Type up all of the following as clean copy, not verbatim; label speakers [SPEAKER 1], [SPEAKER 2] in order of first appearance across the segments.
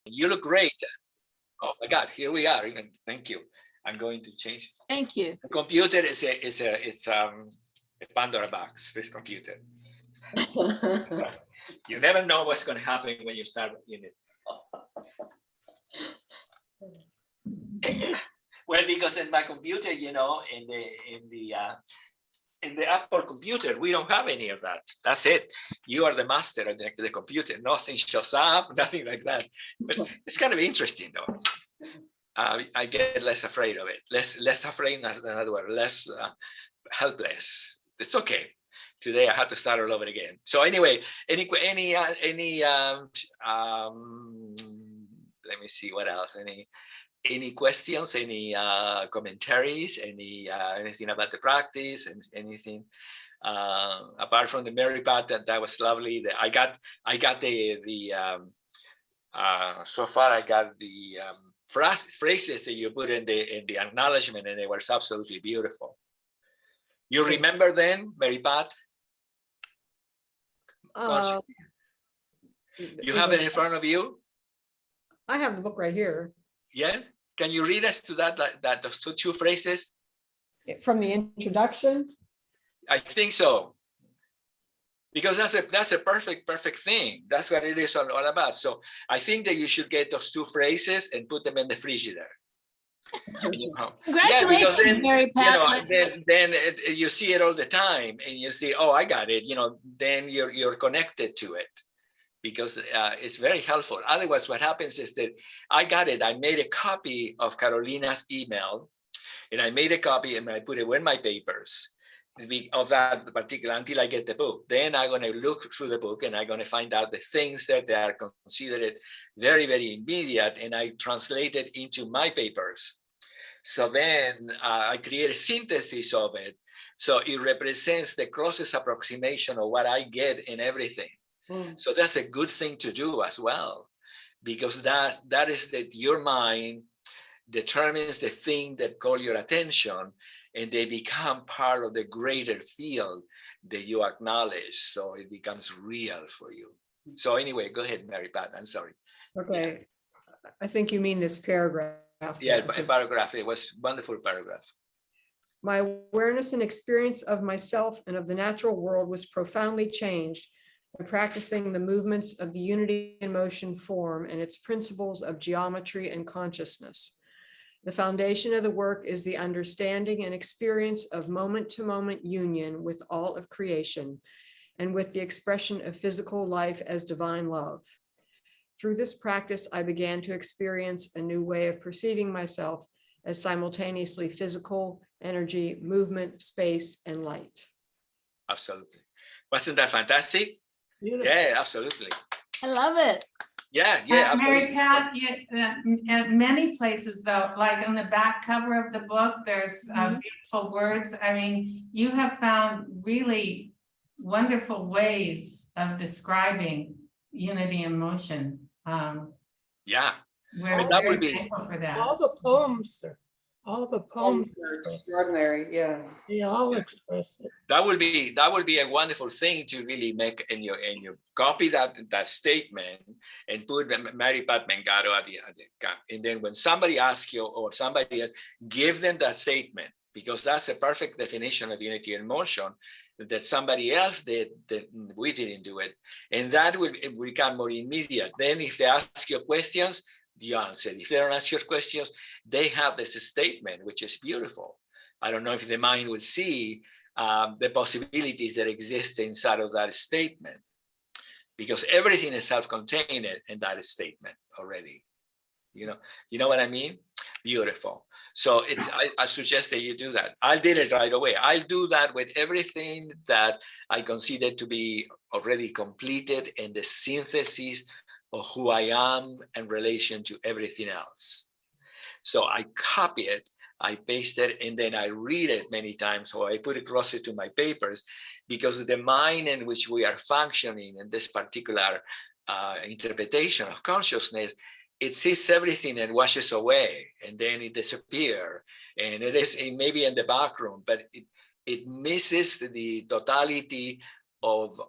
[SPEAKER 1] You look great. Oh my God, here we are. Thank you. I'm going to change.
[SPEAKER 2] Thank you.
[SPEAKER 1] The computer is a Pandora box. This computer. You never know what's going to happen when you start in it. Well, because in my computer, in the Apple computer, we don't have any of that. That's it. You are the master of the computer. Nothing shows up, nothing like that. But it's kind of interesting, though. I get less afraid of it. Less afraid, in other words, less helpless. It's okay. Today I had to start all over again. So anyway, let me see what else. Any questions? Any commentaries? Anything about the practice? And anything apart from the Mary Pat that was lovely. I got so far I got the phrases that you put in the acknowledgement, and they were absolutely beautiful. You remember them, Mary Pat? You have it in front of you?
[SPEAKER 3] I have the book right here.
[SPEAKER 1] Yeah. Can you read us to that those two phrases?
[SPEAKER 3] From the introduction?
[SPEAKER 1] I think so. Because that's a perfect thing. That's what it is all about. So I think that you should get those two phrases and put them in the frigidaire.
[SPEAKER 2] Congratulations,
[SPEAKER 1] yeah, then,
[SPEAKER 2] Mary Pat.
[SPEAKER 1] Then you see it all the time, and you see, oh, I got it. Then you're connected to it, because it's very helpful. Otherwise, what happens is that I got it. I made a copy of Carolina's email, and I made a copy and I put it in my papers of that particular until I get the book. Then I'm going to look through the book and I'm going to find out the things that they are considered very, very immediate, and I translate it into my papers. So then I create a synthesis of it. So it represents the closest approximation of what I get in everything. So that's a good thing to do as well, because that is that your mind determines the thing that call your attention, and they become part of the greater field that you acknowledge. So it becomes real for you. So anyway, go ahead, Mary Pat. I'm sorry.
[SPEAKER 3] Okay. Yeah. I think you mean this paragraph.
[SPEAKER 1] Yeah, a paragraph. It was a wonderful paragraph.
[SPEAKER 3] My awareness and experience of myself and of the natural world was profoundly changed by practicing the movements of the unity in motion form and its principles of geometry and consciousness. The foundation of the work is the understanding and experience of moment-to-moment union with all of creation and with the expression of physical life as divine love. Through this practice, I began to experience a new way of perceiving myself as simultaneously physical, energy, movement, space, and light.
[SPEAKER 1] Absolutely. Wasn't that fantastic? Beautiful. Yeah, absolutely.
[SPEAKER 2] I love it.
[SPEAKER 1] Yeah.
[SPEAKER 4] Mary Pat, at many places though, like on the back cover of the book, there's beautiful words. I mean, you have found really wonderful ways of describing unity in motion.
[SPEAKER 1] Yeah.
[SPEAKER 4] We're very thankful for that.
[SPEAKER 5] All the poems are
[SPEAKER 3] extraordinary. Yeah,
[SPEAKER 5] they all express it.
[SPEAKER 1] That would be a wonderful thing to really make, and you copy that statement and put Mary Pat Mengaro at the and then when somebody asks you or somebody else, give them that statement, because that's a perfect definition of unity in motion that somebody else did, that we didn't do it, and that will become more immediate. Then if they ask you questions, you answer. If they don't ask your questions, they have this statement, which is beautiful. I don't know if the mind will see the possibilities that exist inside of that statement, because everything is self-contained in that statement already. You know what I mean? Beautiful. So I suggest that you do that. I did it right away. I'll do that with everything that I consider to be already completed in the synthesis of who I am in relation to everything else. So I copy it, I paste it, and then I read it many times, or I put it closer to my papers, because the mind in which we are functioning in this particular interpretation of consciousness, it sees everything and washes away, and then it disappears, and it may be in the background, but it misses the totality of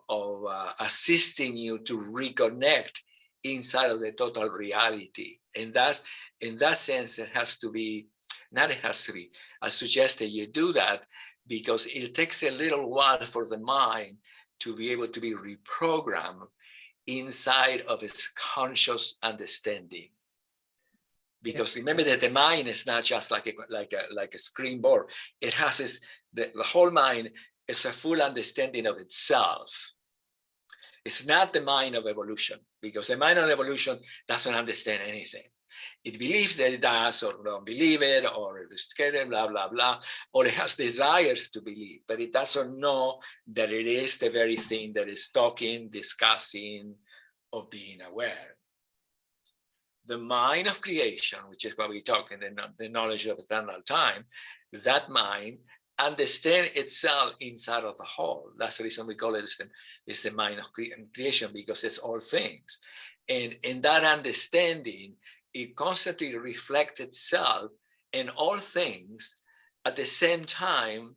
[SPEAKER 1] assisting you to reconnect inside of the total reality. And that's, in that sense, it has to be, not it has to be, I suggest that you do that because it takes a little while for the mind to be able to be reprogrammed inside of its conscious understanding. Because remember that the mind is not just like a screen board. It has the whole mind is a full understanding of itself. It's not the mind of evolution, because the mind of evolution doesn't understand anything. It believes that it does, or don't believe it, or it is scared, blah, blah, blah, or it has desires to believe, but it doesn't know that it is the very thing that is talking, discussing, or being aware. The mind of creation, which is what we talk in the knowledge of eternal time, that mind understands itself inside of the whole. That's the reason we call it is the mind of creation, because it's all things. And in that understanding, it constantly reflects itself in all things at the same time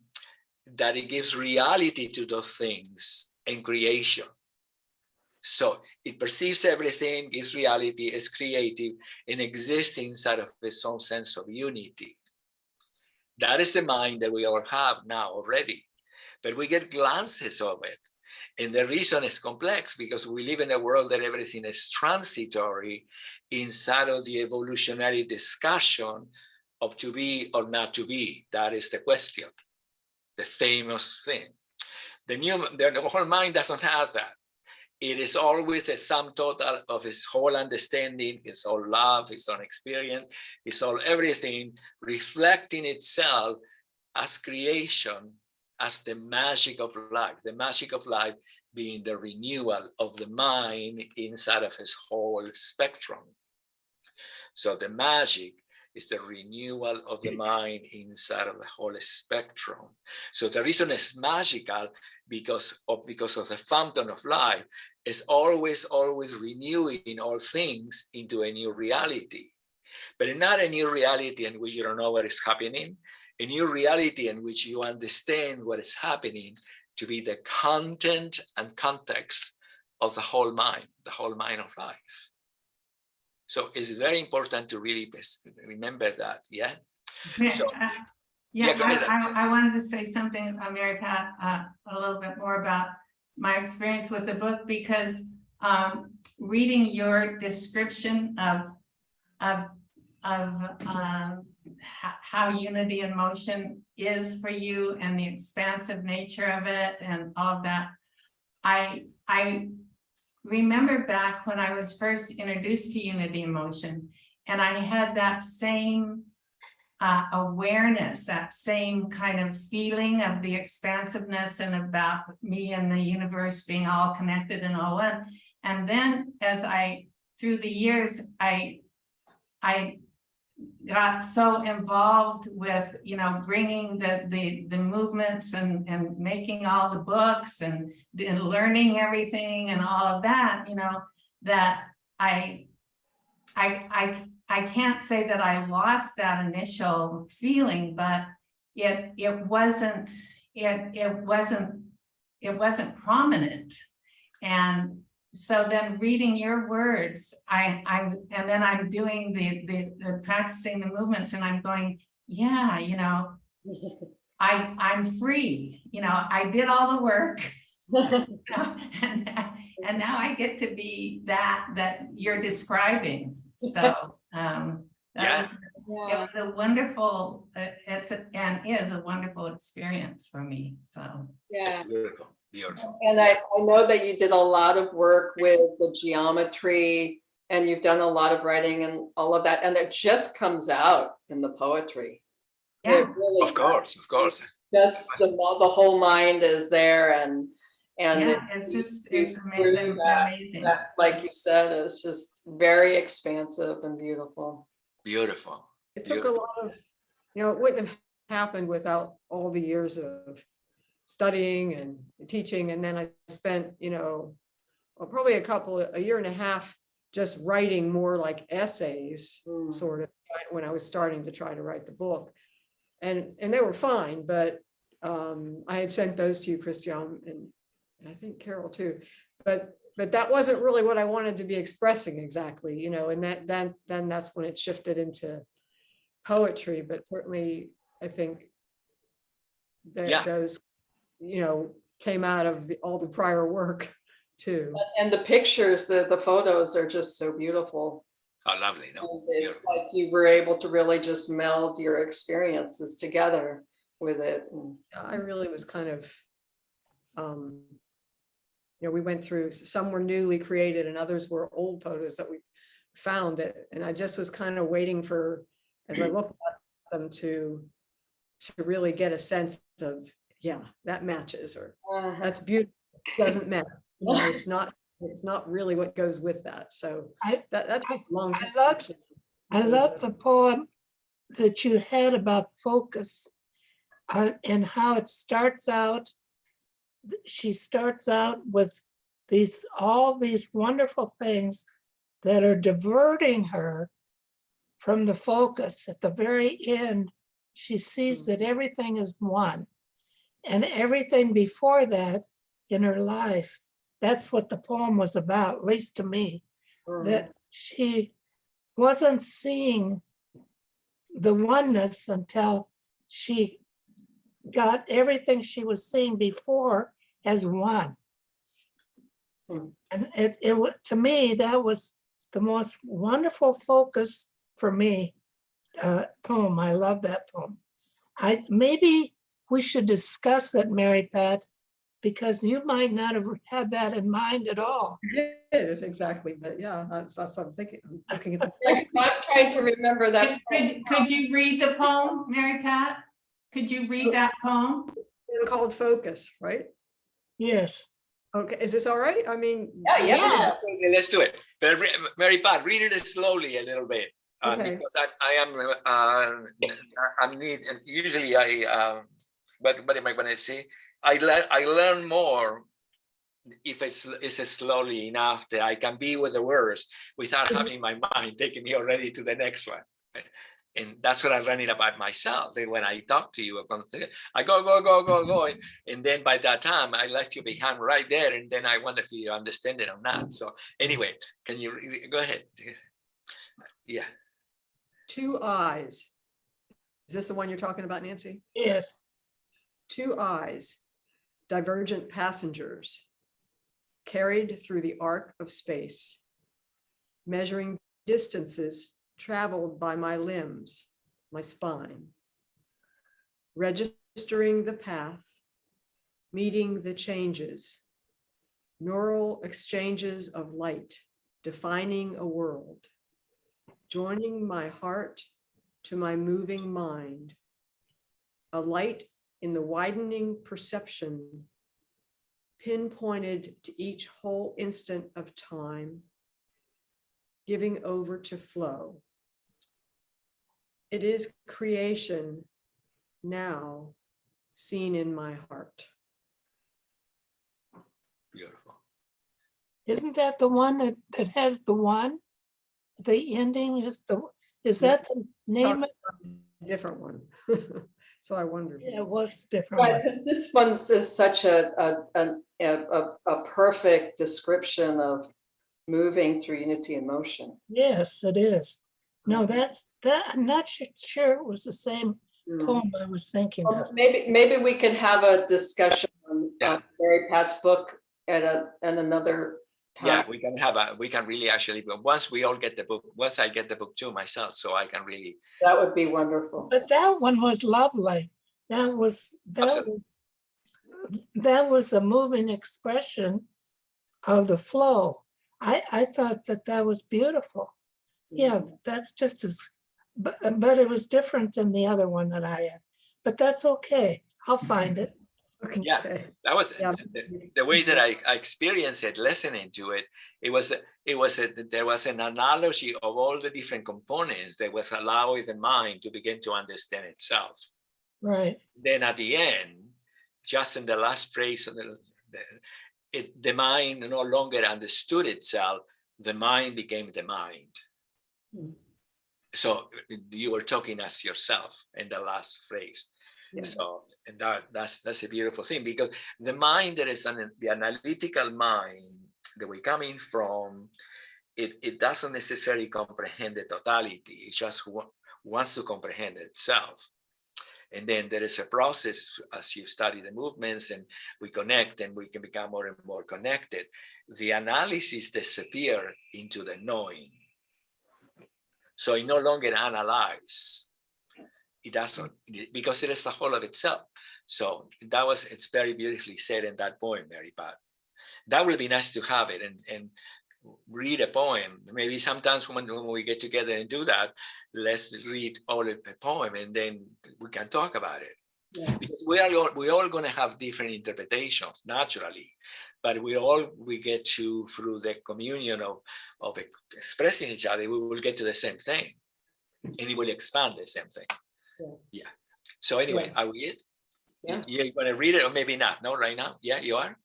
[SPEAKER 1] that it gives reality to those things in creation. So it perceives everything, gives reality, is creative, and exists inside of its own sense of unity. That is the mind that we all have now already, but we get glances of it. And the reason is complex, because we live in a world that everything is transitory inside of the evolutionary discussion of to be or not to be. That is the question, the famous thing. The whole mind doesn't have that. It is always a sum total of his whole understanding, his whole love, his own experience, his whole everything, reflecting itself as creation, as the magic of life. The magic of life being the renewal of the mind inside of his whole spectrum. So the magic is the renewal of the mind inside of the whole spectrum. So the reason it's magical because of the fountain of life is always renewing all things into a new reality. But not a new reality in which you don't know what is happening, a new reality in which you understand what is happening to be the content and context of the whole mind of life. So it's very important to really remember that, yeah? So,
[SPEAKER 4] I wanted to say something, Mary Pat, a little bit more about my experience with the book, because reading your description of how unity in motion is for you and the expansive nature of it and all of that, I remember back when I was first introduced to unity in motion, and I had that same awareness, that same kind of feeling of the expansiveness and about me and the universe being all connected and all one. And then as through the years, I got so involved with, bringing the movements and making all the books and learning everything and all of that, that I can't say that I lost that initial feeling, but it wasn't prominent. And so then reading your words, and then I'm doing the practicing the movements, and I'm going, yeah, I'm free, I did all the work. and now I get to be that you're describing. So it was a wonderful, is a wonderful experience for me. So
[SPEAKER 1] it's beautiful. Beautiful.
[SPEAKER 2] And I know that you did a lot of work with the geometry, and you've done a lot of writing and all of that, and it just comes out in the poetry.
[SPEAKER 4] Yeah,
[SPEAKER 2] really
[SPEAKER 1] of course.
[SPEAKER 2] Just the whole mind is there, and
[SPEAKER 4] it's amazing.
[SPEAKER 2] That, like you said, is just very expansive and beautiful.
[SPEAKER 1] Beautiful.
[SPEAKER 3] It took a lot of, it wouldn't have happened without all the years of studying and teaching. And then I spent, probably a year and a half just writing more like essays, sort of, when I was starting to try to write the book. And they were fine, but I had sent those to you, Cristiam, and I think Carol too. But but that wasn't really what I wanted to be expressing exactly, you know, and then that's when it shifted into poetry, but certainly I think that
[SPEAKER 1] Yeah.
[SPEAKER 3] those, you know, came out of all the prior work too.
[SPEAKER 2] And the pictures, the photos are just so beautiful.
[SPEAKER 1] Oh, lovely. No,
[SPEAKER 2] And it's
[SPEAKER 1] beautiful.
[SPEAKER 2] like you were able to really just meld your experiences together with it. And
[SPEAKER 3] I really was kind of, you know, we went through, some were newly created and others were old photos that we found it. And I just was kind of waiting for, as I looked at them to really get a sense of, yeah, that matches, or that's beautiful, doesn't matter. You know, it's not really what goes with that. So that's a long
[SPEAKER 5] I love the poem that you had about focus, and how it starts out. She starts out with all these wonderful things that are diverting her from the focus. At the very end, she sees that everything is one, and everything before that in her life, that's what the poem was about, at least to me, that she wasn't seeing the oneness until she got everything she was seeing before as one. And to me, that was the most wonderful focus for me poem. I love that poem. Maybe we should discuss it, Mary Pat, because you might not have had that in mind at all.
[SPEAKER 3] Exactly, but yeah, that's what I'm thinking. I'm looking at the
[SPEAKER 2] I'm trying to remember that.
[SPEAKER 4] Could you read the poem, Mary Pat? Could you read that poem?
[SPEAKER 3] called Focus, right?
[SPEAKER 5] Yes.
[SPEAKER 3] Okay, is this all right? I mean,
[SPEAKER 2] Yeah.
[SPEAKER 1] Okay, let's do it. But Mary Pat, read it slowly a little bit.
[SPEAKER 3] Okay.
[SPEAKER 1] Because I'm need, and usually what am I going to say? I learn more if it's slowly enough that I can be with the words without having my mind taking me already to the next one. And that's what I'm learning about myself. That when I talk to you, I go. And then by that time, I left you behind right there. And then I wonder if you understand it or not. So anyway, can you go ahead? Yeah.
[SPEAKER 3] Two eyes. Is this the one you're talking about, Nancy?
[SPEAKER 5] Yes.
[SPEAKER 3] Two eyes, divergent passengers, carried through the arc of space, measuring distances traveled by my limbs, my spine, registering the path, meeting the changes, neural exchanges of light, defining a world, joining my heart to my moving mind, a light in the widening perception, pinpointed to each whole instant of time, giving over to flow. It is creation now seen in my heart.
[SPEAKER 1] Beautiful.
[SPEAKER 5] Isn't that the one that has the one? The ending is that the name?
[SPEAKER 3] Different one. So I wondered.
[SPEAKER 5] Yeah, it was different.
[SPEAKER 2] Right, because this one is such a perfect description of moving through unity and motion.
[SPEAKER 5] Yes, it is. No, that's that. I'm not sure it was the same poem I was thinking of.
[SPEAKER 2] Maybe we can have a discussion on
[SPEAKER 1] Yeah.
[SPEAKER 2] Mary Pat's book at another time.
[SPEAKER 1] Yeah, we can really actually, but once we all get the book, once I get the book too myself, so I can really.
[SPEAKER 2] That would be wonderful.
[SPEAKER 5] But that one was lovely. That was a moving expression of the flow. I thought that was beautiful. Yeah, that's just as, but it was different than the other one that I had. But that's okay. I'll find it.
[SPEAKER 3] Okay.
[SPEAKER 1] Yeah, that was
[SPEAKER 3] Yeah.
[SPEAKER 1] the way that I experienced it, listening to it. There was an analogy of all the different components that was allowing the mind to begin to understand itself.
[SPEAKER 5] Right.
[SPEAKER 1] Then at the end, just in the last phrase of the mind no longer understood itself. The mind became the mind. So you were talking as yourself in the last phrase.
[SPEAKER 3] Yeah.
[SPEAKER 1] So and that's a beautiful thing, because the mind that is the analytical mind that we're coming from, it doesn't necessarily comprehend the totality. It just wants to comprehend itself. And then there is a process as you study the movements and we connect and we can become more and more connected. The analysis disappears into the knowing. So it no longer analyzes. It doesn't, because it is the whole of itself. So it's very beautifully said in that poem, Mary Pat. That would be nice to have it and read a poem. Maybe sometimes when we get together and do that, let's read all of the poem and then we can talk about it. Yeah. Because we're all going to have different interpretations naturally, but we get to, through the communion of expressing each other, we will get to the same thing and it will expand the same thing. Yeah. So anyway, are we it? Yeah. You're going to read it or maybe not? No, right now? Yeah, you are?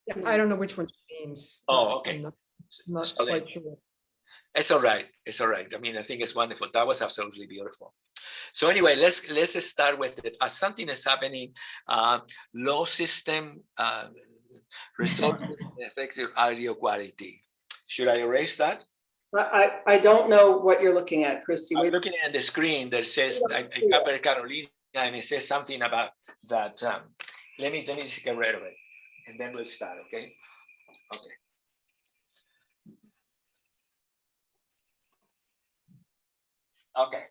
[SPEAKER 3] Yeah, I don't know which one she means.
[SPEAKER 1] Oh, okay.
[SPEAKER 3] I'm not quite sure.
[SPEAKER 1] It's all right. It's all right. I mean, I think it's wonderful. That was absolutely beautiful. So anyway, let's start with it. Something is happening. Low system resources effective audio quality. Should I erase that?
[SPEAKER 2] I don't know what you're looking at, Cristi.
[SPEAKER 1] I'm looking at the screen that says I covered Carolina and it says something about that. Let me just get rid of it and then we'll start. Okay. Okay. Okay,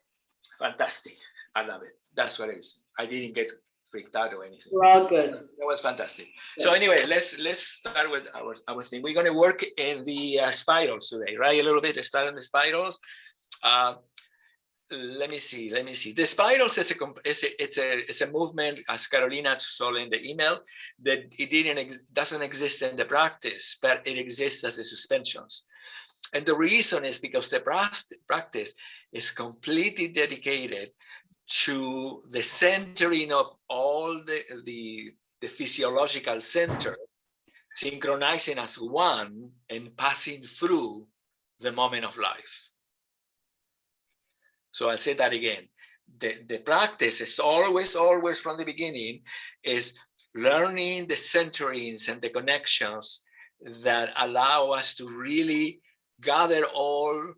[SPEAKER 1] fantastic. I love it. That's what it is. I didn't get freaked out or anything.
[SPEAKER 2] We're all good.
[SPEAKER 1] That was fantastic. Yeah. So anyway, let's start with our thing. We're going to work in the spirals today, right? A little bit. Start on the spirals. Let me see. The spirals is a movement, as Carolina saw in the email, that it doesn't exist in the practice, but it exists as a suspensions. And the reason is because the practice is completely dedicated to the centering of all the physiological center, synchronizing as one and passing through the moment of life. So I'll say that again. The practice is always from the beginning is learning the centerings and the connections that allow us to really gather all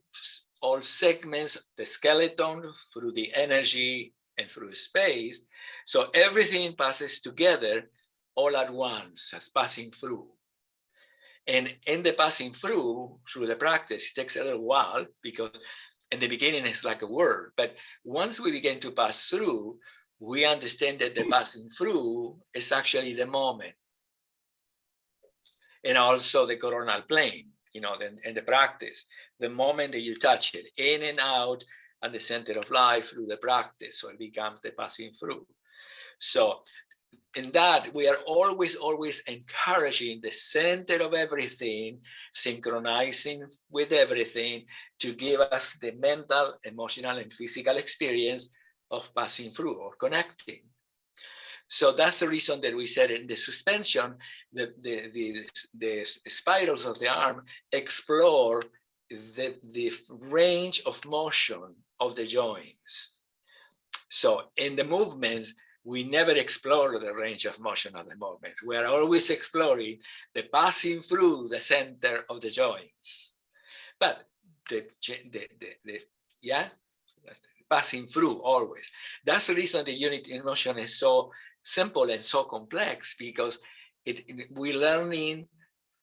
[SPEAKER 1] segments, the skeleton through the energy and through space. So everything passes together all at once as passing through. And in the passing through the practice, it takes a little while because in the beginning it's like a word, but once we begin to pass through, we understand that the passing through is actually the moment. And also the coronal plane. In the practice, the moment that you touch it, in and out and the center of life through the practice, so it becomes the passing through. So in that, we are always encouraging the center of everything, synchronizing with everything to give us the mental, emotional, and physical experience of passing through or connecting. So that's the reason that we said in the suspension, the spirals of the arm explore the range of motion of the joints. So in the movements, we never explore the range of motion of the movement. We are always exploring the passing through the center of the joints. But passing through always. That's the reason the unit in motion is so simple and so complex, because we're learning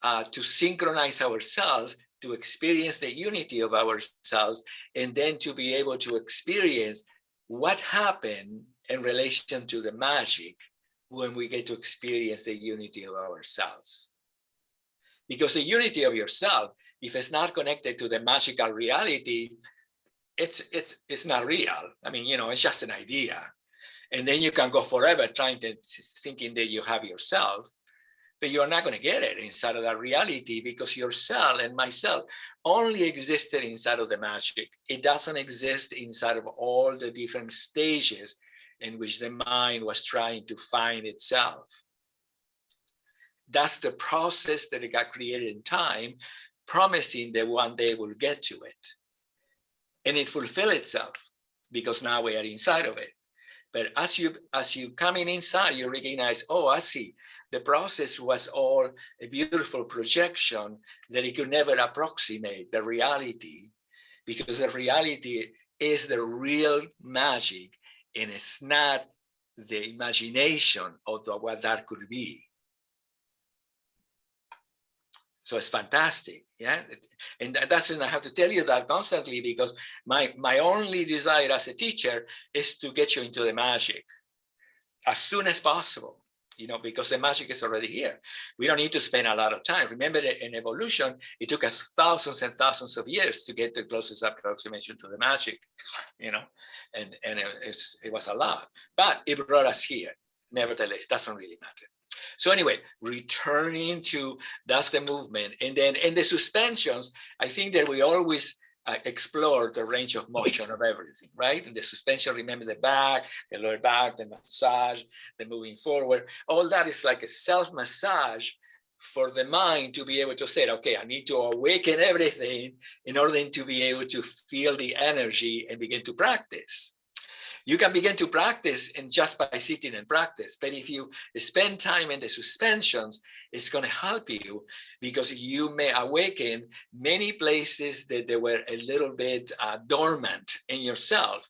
[SPEAKER 1] to synchronize ourselves, to experience the unity of ourselves, and then to be able to experience what happened in relation to the magic when we get to experience the unity of ourselves. Because the unity of yourself, if it's not connected to the magical reality, it's not real. I mean, it's just an idea. And then you can go forever thinking that you have yourself, but you're not going to get it inside of that reality, because yourself and myself only existed inside of the magic. It doesn't exist inside of all the different stages in which the mind was trying to find itself. That's the process that it got created in time, promising that one day we'll get to it. And it fulfilled itself, because now we are inside of it. But as you coming inside, you recognize, oh, I see. The process was all a beautiful projection that it could never approximate the reality, because the reality is the real magic, and it's not the imagination of what that could be. So it's fantastic, yeah. And that's, and I have to tell you that constantly, because my only desire as a teacher is to get you into the magic as soon as possible, you know, because the magic is already here. We don't need to spend a lot of time. Remember that in evolution, it took us thousands and thousands of years to get the closest approximation to the magic, you know, and it was a lot, but it brought us here. Nevertheless, doesn't really matter. So anyway, returning to, that's the movement. And then in the suspensions, I think that we always explore the range of motion of everything, right? In the suspension, remember the back, the lower back, the massage, the moving forward. All that is like a self-massage for the mind to be able to say, okay, I need to awaken everything in order to be able to feel the energy and begin to practice. You can begin to practice and just by sitting and practice. But if you spend time in the suspensions, it's going to help you, because you may awaken many places that they were a little bit dormant in yourself,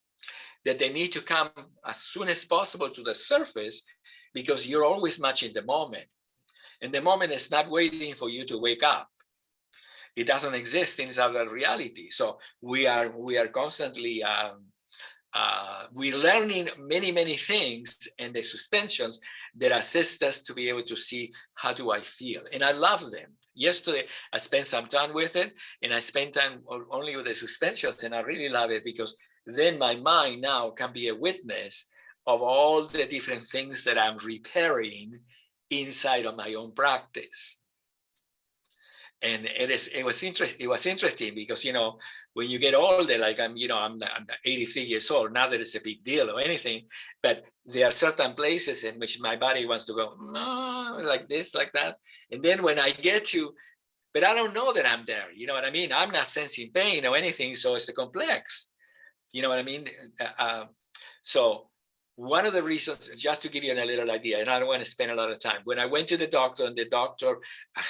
[SPEAKER 1] that they need to come as soon as possible to the surface, because you're always much in the moment. And the moment is not waiting for you to wake up. It doesn't exist inside the reality. So we are constantly we're learning many things in the suspensions that assist us to be able to see, how do I feel? And I love them. Yesterday, I spent some time with it, and I spent time only with the suspensions, and I really love it, because then my mind now can be a witness of all the different things that I'm repairing inside of my own practice. And it was interesting because, you know, when you get older, like I'm 83 years old, not that it's a big deal or anything, but there are certain places in which my body wants to go, no, like this, like that. And then when I get to, but I don't know that I'm there, you know what I mean? I'm not sensing pain or anything, so it's a complex, you know what I mean? So one of the reasons, just to give you a little idea, and I don't want to spend a lot of time, when I went to the doctor, and the doctor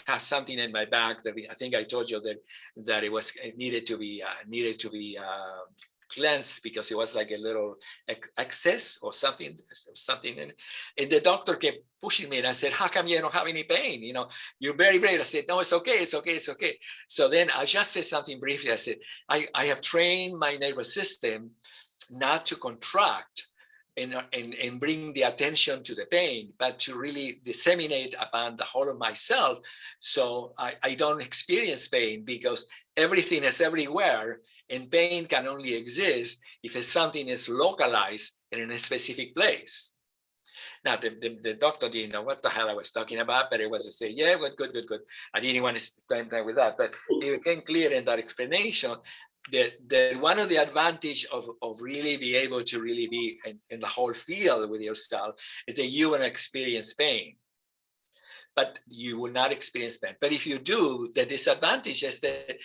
[SPEAKER 1] has something in my back that I think I told you that it needed to be cleansed, because it was like a little excess or something in it. And the doctor kept pushing me, and I said, how come you don't have any pain? You know, you're very brave. I said, no, it's okay, it's okay, it's okay. So then I just said something briefly. I said, I have trained my nervous system not to contract and bring the attention to the pain, but to really disseminate upon the whole of myself, so I don't experience pain, because everything is everywhere, and pain can only exist if something is localized in a specific place. Now, the doctor didn't know what the hell I was talking about, but it was to say, yeah, good. I didn't want to spend time with that, but it became clear in that explanation that one of the advantage of really be able to really be in the whole field with yourself is that you will experience pain, but you will not experience pain. But if you do, the disadvantage is that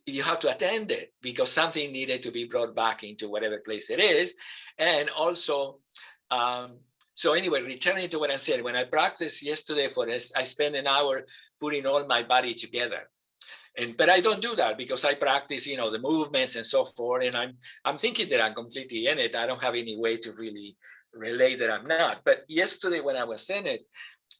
[SPEAKER 1] you have to attend it, because something needed to be brought back into whatever place it is. And also, so anyway, returning to what I'm saying, when I practiced yesterday for this, I spent an hour putting all my body together. But I don't do that, because I practice, you know, the movements and so forth. And I'm thinking that I'm completely in it. I don't have any way to really relate that I'm not. But yesterday when I was in it,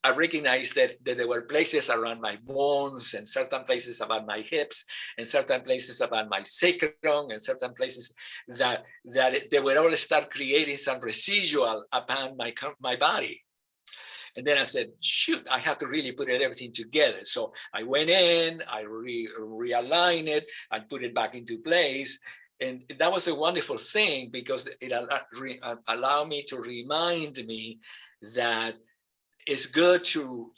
[SPEAKER 1] I recognized that there were places around my bones, and certain places about my hips, and certain places about my sacrum, and certain places that they would all start creating some residual upon my body. And then I said, shoot, I have to really put everything together. So I went in, I realigned it, I put it back into place. And that was a wonderful thing, because it allowed me to remind me that it's good to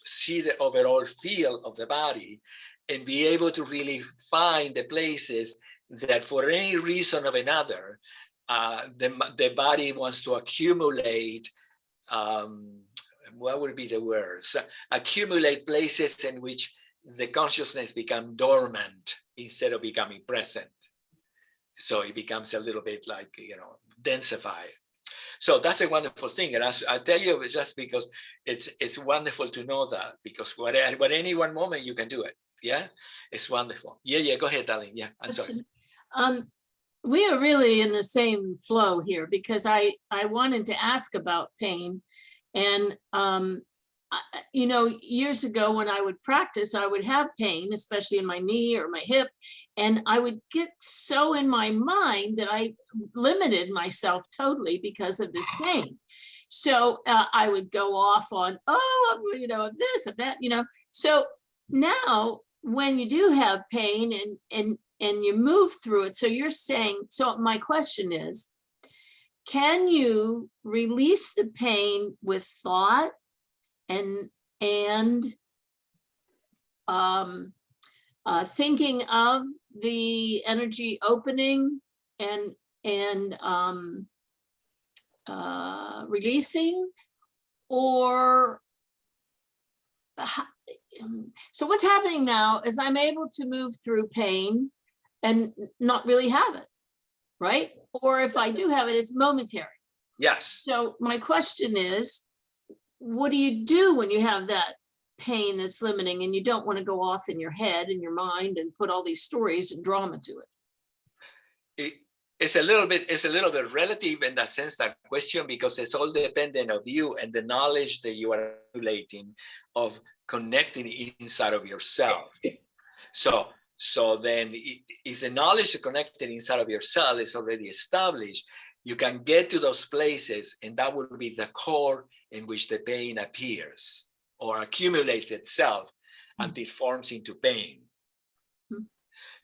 [SPEAKER 1] see the overall feel of the body, and be able to really find the places that for any reason or another, the body wants to accumulate, what would be the word? So accumulate places in which the consciousness becomes dormant instead of becoming present. So it becomes a little bit like, you know, densified. So that's a wonderful thing. And I tell you, just because it's wonderful to know that, because what any one moment you can do it. Yeah, it's wonderful. Yeah, go ahead, darling. Yeah, I'm sorry.
[SPEAKER 6] We are really in the same flow here, because I wanted to ask about pain. And, you know, years ago when I would practice, I would have pain, especially in my knee or my hip. And I would get so in my mind that I limited myself totally because of this pain. So I would go off on, oh, you know, this, of that, you know. So now when you do have pain and you move through it, so you're saying, so my question is, can you release the pain with thought and thinking of the energy opening and releasing? Or so what's happening now is I'm able to move through pain and not really have it, right? Or if I do have it, it's momentary.
[SPEAKER 1] Yes.
[SPEAKER 6] So my question is, what do you do when you have that pain that's limiting and you don't want to go off in your head and your mind and put all these stories and drama to it?
[SPEAKER 1] It's a little bit relative in that sense, that question, because it's all dependent of you and the knowledge that you are accumulating of connecting inside of yourself. So then if the knowledge of connecting inside of yourself is already established, you can get to those places, and that will be the core in which the pain appears or accumulates itself until it forms into pain.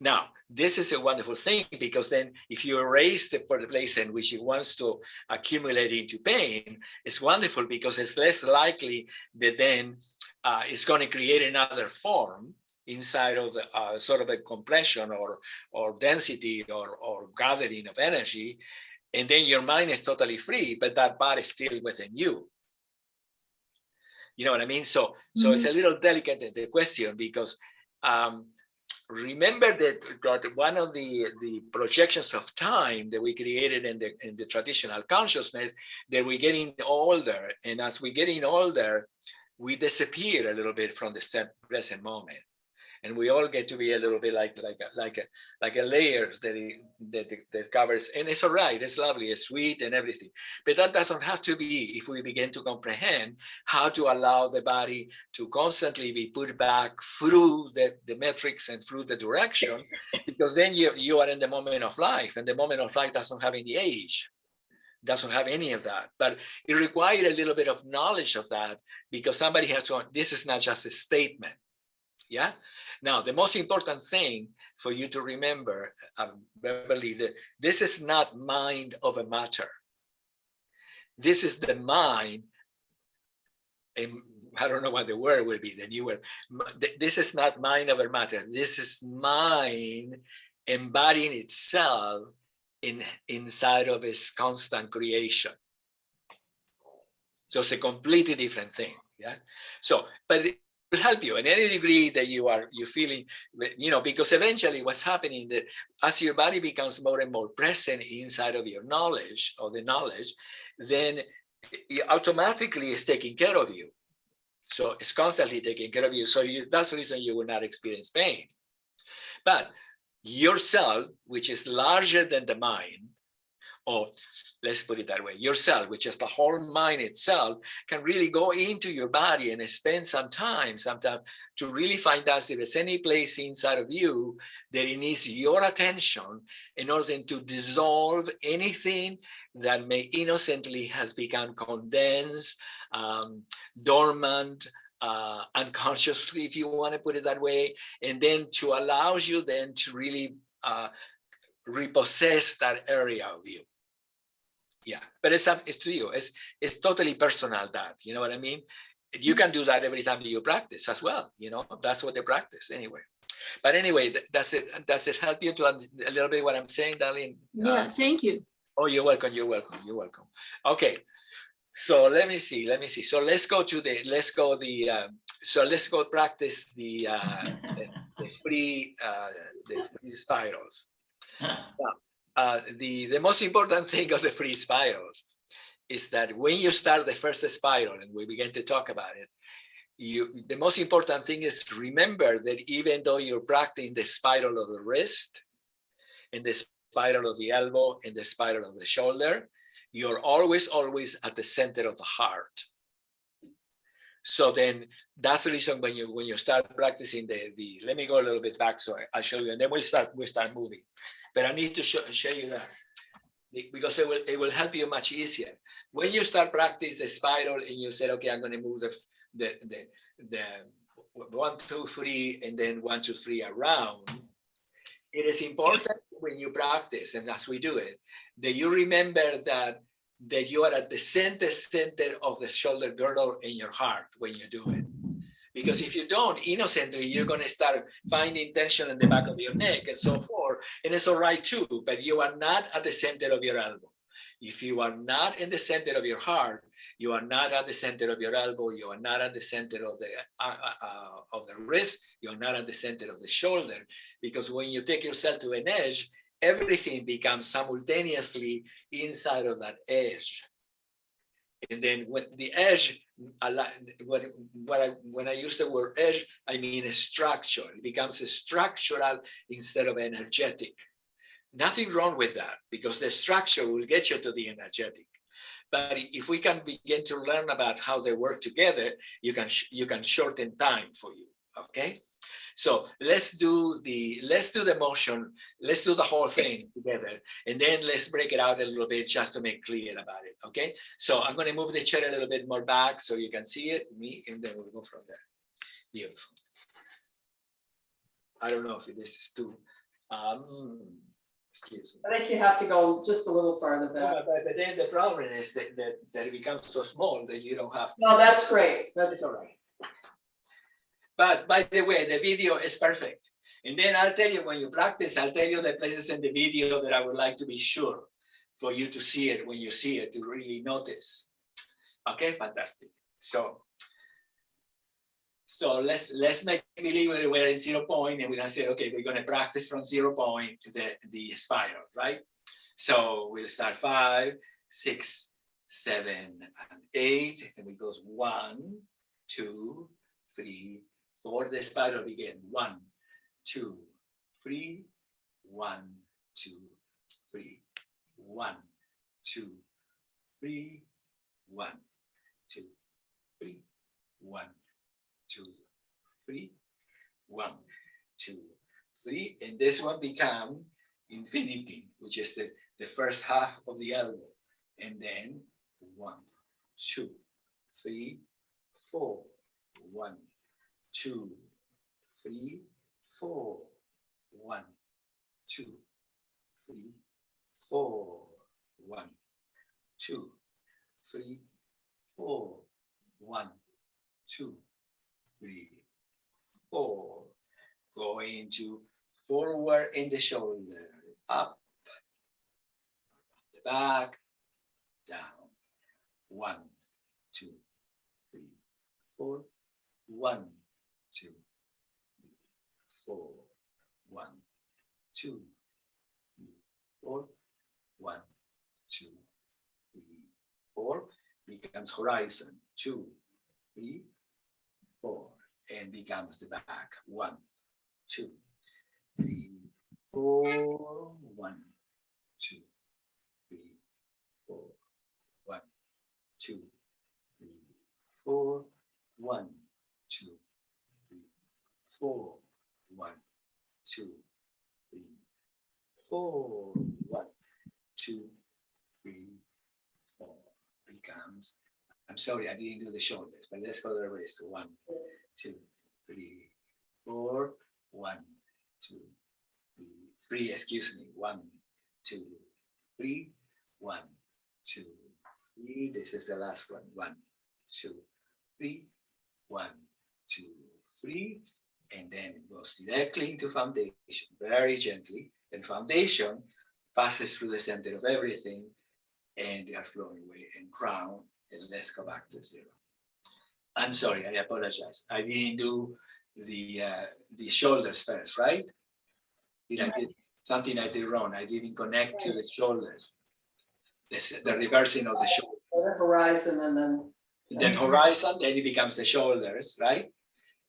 [SPEAKER 1] Now, this is a wonderful thing, because then if you erase the place in which it wants to accumulate into pain, it's wonderful, because it's less likely that then it's going to create another form inside of the sort of a compression or density or gathering of energy. And then your mind is totally free, but that body is still within you. You know what I mean? So it's a little delicate, the question, because remember that one of the projections of time that we created in the traditional consciousness, that we're getting older, and as we're getting older, we disappear a little bit from the present moment, and we all get to be a little bit like a layers that covers, and it's all right, it's lovely, it's sweet and everything, but that doesn't have to be if we begin to comprehend how to allow the body to constantly be put back through the metrics and through the direction, because then you are in the moment of life, and the moment of life doesn't have any age, doesn't have any of that, but it required a little bit of knowledge of that, because somebody has to, this is not just a statement. Yeah. Now, the most important thing for you to remember, Beverly, that this is not mind over matter. This is the mind, and I don't know what the word will be, the new word. This is not mind over matter. This is mind embodying itself inside of its constant creation. So it's a completely different thing. Yeah. So, but it will help you in any degree that you're feeling, you know, because eventually what's happening that as your body becomes more and more present inside of your knowledge, or the knowledge, then it automatically is taking care of you. So it's constantly taking care of you. So that's the reason you will not experience pain. But yourself, which is larger than the mind, or let's put it that way, yourself, which is the whole mind itself, can really go into your body and spend some time to really find out if there's any place inside of you that it needs your attention in order to dissolve anything that may innocently has become condensed, dormant, unconsciously, if you want to put it that way, and then to allow you then to really repossess that area of you. Yeah, but it's to you. It's totally personal, that, you know what I mean? You can do that every time you practice as well. You know, that's what they practice anyway. But anyway, does it help you to a little bit what I'm saying, Darlene?
[SPEAKER 6] Yeah, thank you.
[SPEAKER 1] Oh, you're welcome. Okay, so let me see. So let's go practice the free spirals. Now, the most important thing of the free spirals is that when you start the first spiral, and we begin to talk about it, the most important thing is to remember that even though you're practicing the spiral of the wrist, and the spiral of the elbow, and the spiral of the shoulder, you're always at the center of the heart. So then that's the reason when you start practicing the let me go a little bit back so I'll show you, and then we'll start moving. But I need to show you that because it will help you much easier. When you start practice the spiral and you say, okay, I'm going to move the 1, 2, 3, and then 1, 2, 3 around. It is important when you practice, and as we do it, that you remember that you are at the center of the shoulder girdle in your heart when you do it. Because if you don't, innocently, you're going to start finding tension in the back of your neck and so forth. And it's all right too, but you are not at the center of your elbow. If you are not in the center of your heart, you are not at the center of your elbow, you are not at the center of the wrist, you are not at the center of the shoulder. Because when you take yourself to an edge, everything becomes simultaneously inside of that edge. And then when the edge, when I use the word edge, I mean a structure. It becomes a structural instead of energetic. Nothing wrong with that, because the structure will get you to the energetic. But if we can begin to learn about how they work together, you can shorten time for you. Okay. So let's do the motion. Let's do the whole thing together, and then let's break it out a little bit just to make clear about it. Okay. So I'm going to move the chair a little bit more back so you can see it, me, and then we'll go from there. Beautiful. I don't know if this is too. Excuse me.
[SPEAKER 2] I think you have to go just a little farther back.
[SPEAKER 1] But then the problem is that it becomes so small that you don't have.
[SPEAKER 2] No, that's great. That's
[SPEAKER 1] all right. But by the way, the video is perfect. And then I'll tell you when you practice, I'll tell you the places in the video that I would like to be sure for you to see it when you see it, to really notice. Okay, fantastic. So let's make believe we're at 0 point, and we're gonna say, okay, we're gonna practice from 0 point to the spiral, right? So we'll start 5, 6, 7, and 8, and it goes 1, 2, 3, 4. The spiral begin. 1, 2, 3, 1, 2, 3, 1, 2, 3, 1, 2, 3, 1, 2, 3, 1, 2, 3, and this one become infinity, which is the first half of the elbow, and then 1, 2, 3, 4, 1, 2, 3, 4, 1, 2, 3, 4, 1, 2, 3, 4, 1, 2, 3, 4. Going to forward in the shoulder, up, the back, down. 1, 2, 3, 4. 1, 2, 3, 4. 1, 2, 3, 4. 1, 2, 3, 4. Becomes horizon. 2, 3, 4, and becomes the back. 1, 2, 3, 4. 1, 2, 3, 4. 1, 2, 3, 4. 1, 2, 3, 4. 1, 2, 3, 4. 1, 2, 3, 4. Becomes. I'm sorry, I didn't do the shoulders, but let's go to the wrist. 1, 2, 3, 4. 1, 2, 3. Excuse me. 1, 2, 3. 1, 2, 3. This is the last one. 1, 2, 3. 1, 2, 3. And then it goes directly into foundation, very gently. Then foundation passes through the center of everything, and they are flowing away and crown. And let's go back to 0. I'm sorry, I apologize. I didn't do the shoulders first, right? I did something I did wrong. I didn't connect to the shoulders. The reversing of the shoulder.
[SPEAKER 2] The horizon and then
[SPEAKER 1] horizon, then it becomes the shoulders, right?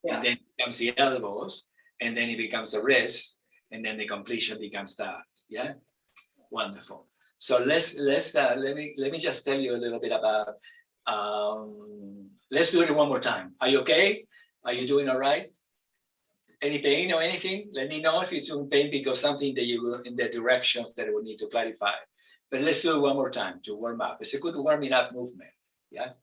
[SPEAKER 2] Yeah.
[SPEAKER 1] And then it becomes the elbows, and then it becomes the wrist, and then the completion becomes that. Yeah, wonderful. So let me just tell you a little bit about. Let's do it one more time. Are you okay? Are you doing all right? Any pain or anything? Let me know if it's in pain, because something that you in the directions that we need to clarify. But let's do it one more time to warm up. It's a good warming up movement. Yeah.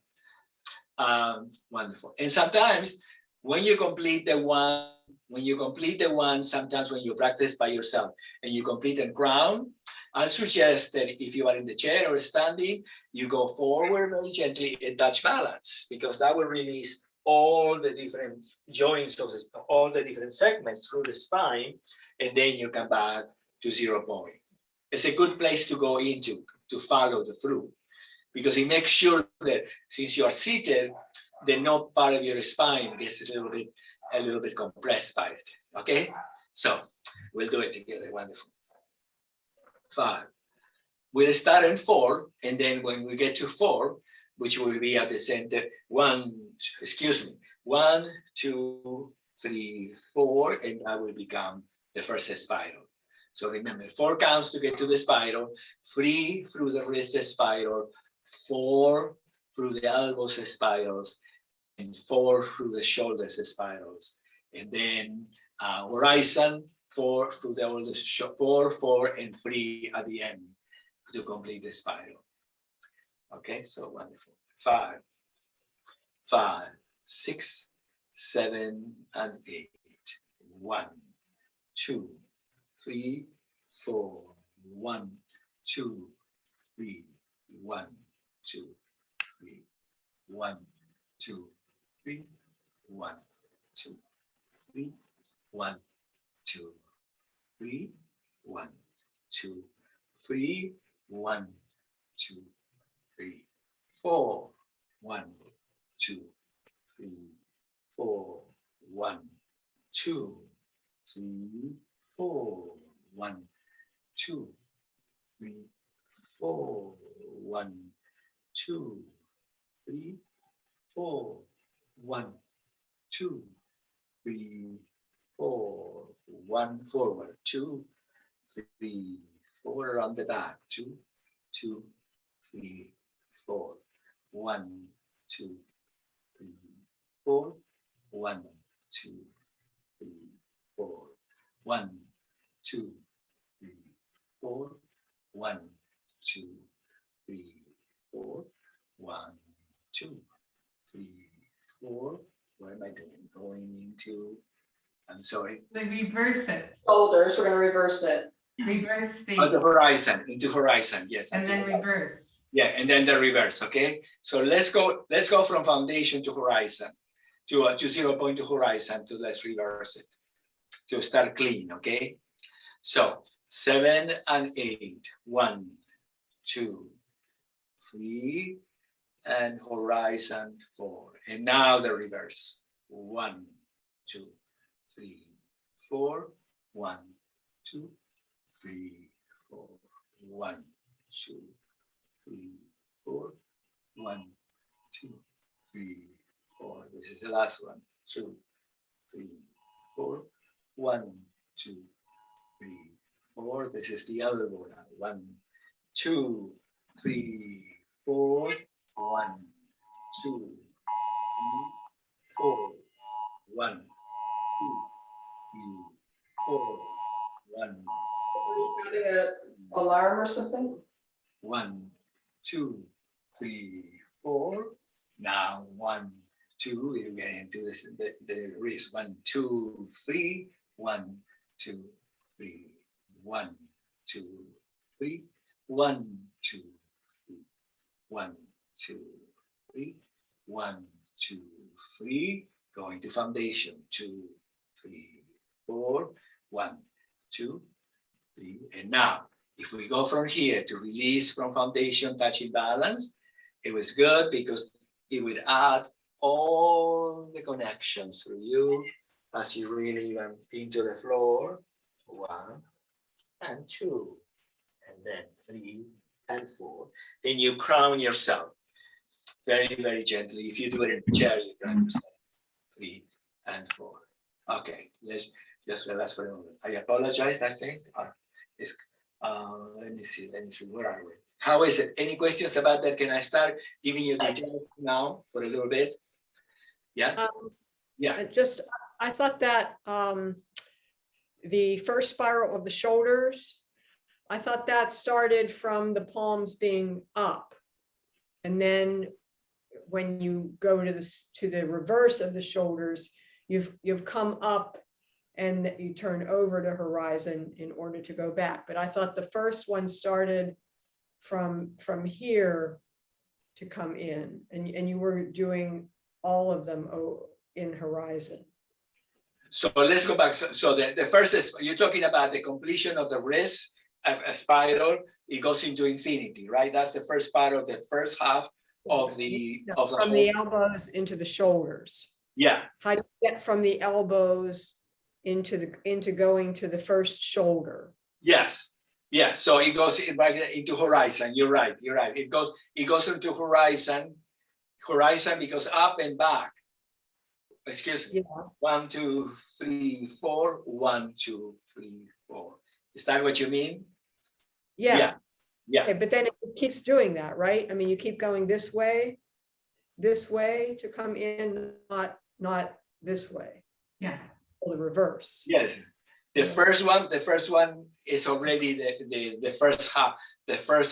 [SPEAKER 1] Wonderful. And sometimes when you complete the one, sometimes when you practice by yourself and you complete the ground, I suggest that if you are in the chair or standing, you go forward very gently and touch balance, because that will release all the different joints of all the different segments through the spine, and then you come back to 0 point. It's a good place to go into to follow the through, because it makes sure that since you are seated, the no part of your spine gets a little bit compressed by it. Okay, so we'll do it together. Wonderful. 5. We'll start in 4, and then when we get to 4, which will be at the center, 1, 2, 3, 4, and that will become the first spiral. So remember, 4 counts to get to the spiral, 3 through the wrist spiral, 4 through the elbows spirals, and 4 through the shoulders spirals, and then horizon 4 through the oldest 4, 4, and 3 at the end to complete the spiral. Okay, so wonderful. 5, 6, 7, and 8. 1, 2, 3, 4. 1, 2, 3. 1, 2, 3. 1, 2, 3. 1, 2, 3. 1, 2, 3. 1, 2, 3. 1, 2, 3. 4. 1, 2, 3. 4. 1, 2, 3. 4. 1, 2, 3. 4. 1, 2, 3. 4. 1, 2, 3. 4. 1 forward. 2, 3, 4 around the back. 2, 2, 3, 4. 1, 2, 3, 4. 1, 2, 3, 4. 1, 2, 3, 4. 1, 2, 3, 4. 1, 2, 3, 4. What am I doing? Going into, I'm sorry.
[SPEAKER 4] They reverse it,
[SPEAKER 2] shoulders, we're gonna reverse it.
[SPEAKER 4] reverse
[SPEAKER 1] The
[SPEAKER 4] the,
[SPEAKER 1] horizon, into horizon, yes.
[SPEAKER 4] and
[SPEAKER 1] into
[SPEAKER 4] then
[SPEAKER 1] horizon.
[SPEAKER 4] reverse.
[SPEAKER 1] Yeah, and then the reverse, okay? So let's go from foundation to horizon, to 0 point to horizon, to let's reverse it, to start clean, okay? So 7 and 8, 1, 2, 3, and horizon 4. And now the reverse, 1, 2, 3, 4, 1, 2, 3, 4, 1, 2, 3, 4, 1, 2, 3, 4. This is the last one. 2, 3, 4, 1, 2, 3, 4. This is the other one. 1, 2, 3, 4. 1, 2, 3, 4. 1, 2, 3, 4. 1.
[SPEAKER 2] Getting an alarm or something?
[SPEAKER 1] 1, 2, 3, 4. Now 1, 2. You get into this the wrist. 1, 2, 3. 1, 2, 3. 1, 2, 3. 1, 2, 3. 1, 2, 3. 1, 2, 3. Going to foundation. 2, 3, 4. 1, 2, 3. And now, if we go from here to release from foundation, touching balance, it was good because it would add all the connections for you as you really went into the floor. 1 and 2, and then 3 and 4. Then you crown yourself. very, very gently. If you do it in the chair, you can understand. 3 and 4. Okay, let's just relax for a moment. I apologize, I think. Let me see, where are we? How is it? Any questions about that? Can I start giving you details now for a little bit? Yeah? Yeah.
[SPEAKER 3] I thought that the first spiral of the shoulders, I thought that started from the palms being up. And then when you go to the reverse of the shoulders, you've come up and you turn over to horizon in order to go back. But I thought the first one started from here to come in, and you were doing all of them in horizon.
[SPEAKER 1] So let's go back. So the first is, you're talking about the completion of the wrist, a spiral, it goes into infinity, right? That's the first part of the first half of the
[SPEAKER 3] From the elbows into the shoulders.
[SPEAKER 1] Yeah.
[SPEAKER 3] How do you get from the elbows into going to the first shoulder?
[SPEAKER 1] Yes. Yeah. So it goes into horizon. You're right. It goes into horizon because up and back. Excuse me.
[SPEAKER 3] Yeah.
[SPEAKER 1] 1, 2, 3, 4. 1, 2, 3, 4. Is that what you mean?
[SPEAKER 3] Yeah.
[SPEAKER 1] Yeah.
[SPEAKER 3] Okay, but then it keeps doing that, right? I mean, you keep going this way to come in, not this way.
[SPEAKER 4] Yeah.
[SPEAKER 3] Or the reverse.
[SPEAKER 1] Yeah. The first one is already the first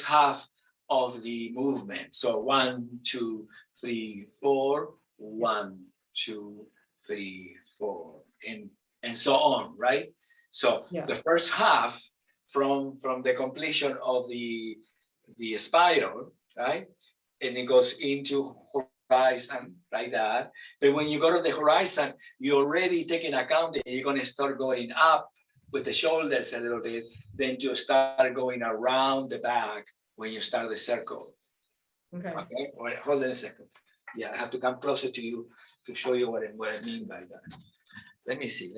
[SPEAKER 1] half of the movement. So 1, 2, 3, 4. 1, 2, 3, 4, and so on, right? So the first half from the completion of the spiral, right? And it goes into horizon like that. But when you go to the horizon, you're already taking account that you're going to start going up with the shoulders a little bit, then you start going around the back when you start the circle.
[SPEAKER 3] Okay.
[SPEAKER 1] Okay. Wait, hold on a second. Yeah, I have to come closer to you to show you what I mean by that. Let me see.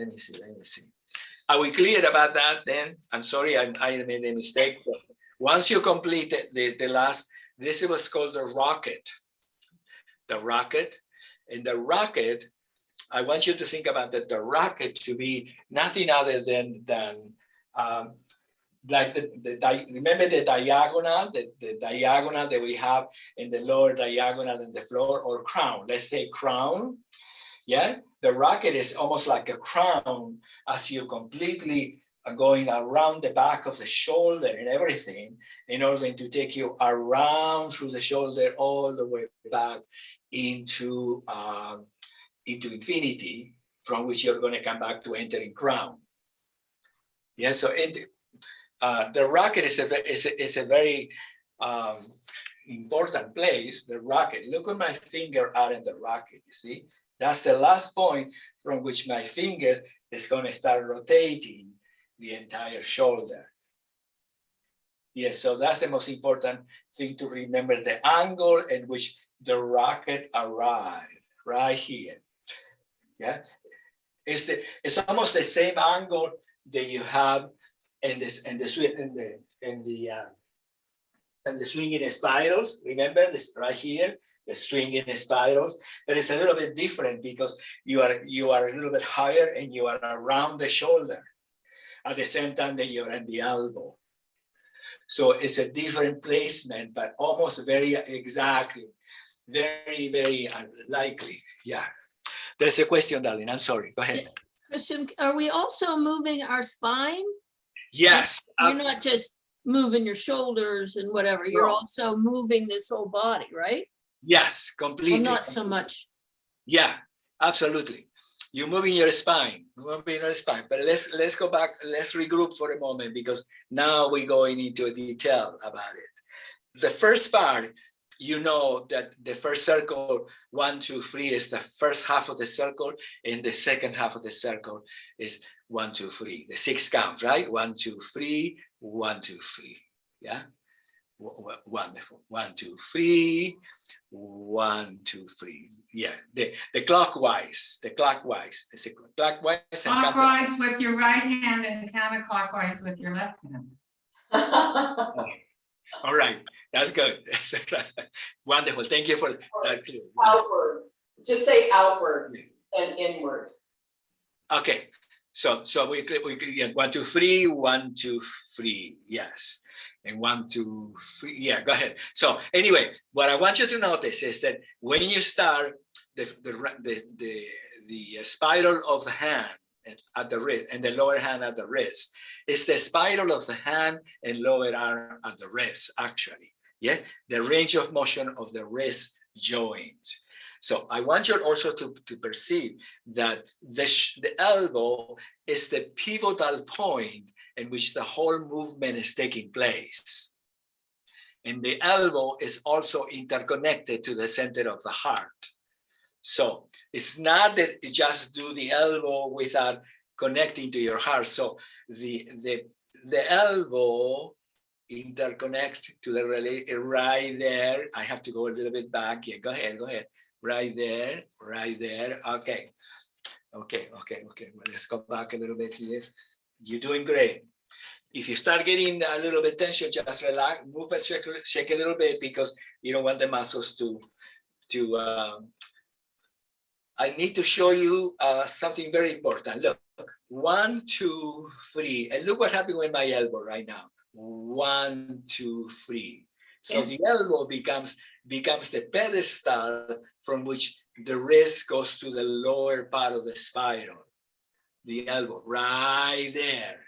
[SPEAKER 1] Are we clear about that then? I'm sorry, I made a mistake. But once you complete the last, this was called the rocket. The rocket. And the rocket, I want you to think about that the rocket to be nothing other than like remember the diagonal, the diagonal that we have in the lower diagonal in the floor, or crown. Let's say crown. Yeah, the rocket is almost like a crown as you completely are going around the back of the shoulder and everything in order to take you around through the shoulder all the way back into infinity, from which you're going to come back to entering crown. Yeah, so the rocket is a very important place. The rocket. Look at my finger out in the rocket. You see, that's the last point from which my finger is going to start rotating the entire shoulder. Yes, so that's the most important thing to remember: the angle in which the rocket arrived, right here. Yeah, it's almost the same angle that you have in the swinging spirals. Remember this right here, the swinging spirals. But it's a little bit different because you are a little bit higher and you are around the shoulder at the same time that you're in the elbow. So it's a different placement, but almost very exactly, very, very unlikely. Yeah. There's a question, darling. I'm sorry. Go ahead.
[SPEAKER 6] Cristiam, are we also moving our spine?
[SPEAKER 1] Yes.
[SPEAKER 6] You're not just moving your shoulders and whatever. You're also moving this whole body, right?
[SPEAKER 1] Yes, completely.
[SPEAKER 6] Well, not so much.
[SPEAKER 1] Yeah, absolutely. You're moving your spine. But let's go back. Let's regroup for a moment, because now we're going into detail about it. The first part, you know that the first circle, 1, 2, 3, is the first half of the circle, and the second half of the circle is 1, 2, 3. The 6 count, right? 1, 2, 3, 1, 2, 3. Yeah. Wonderful. 1, 2, 3. 1, 2, 3. Yeah. The clockwise. It's a clockwise.
[SPEAKER 4] Clockwise with your right hand and counterclockwise with your left hand.
[SPEAKER 1] All right. That's good. Wonderful. Thank you for that.
[SPEAKER 2] Outward. Just say outward and inward.
[SPEAKER 1] Okay. So we 1, 2, 3, 1, 2, 3. Yes. And 1, 2, 3. Yeah, go ahead. So anyway, what I want you to notice is that when you start the spiral of the hand at the wrist and the lower hand at the wrist, it's the spiral of the hand and lower arm at the wrist, actually. Yeah, the range of motion of the wrist joint. So I want you also to perceive that the elbow is the pivotal point in which the whole movement is taking place. And the elbow is also interconnected to the center of the heart. So it's not that you just do the elbow without connecting to your heart. So the elbow interconnect to the right there. I have to go a little bit back. Yeah, go ahead. Right there. Okay. Well, let's go back a little bit here. You're doing great. If you start getting a little bit tension, just relax, move and shake a little bit, because you don't want the muscles to I need to show you something very important. Look, 1, 2, 3, and look what happened with my elbow right now. 1, 2, 3. So the elbow becomes the pedestal from which the wrist goes to the lower part of the spiral. The elbow right there.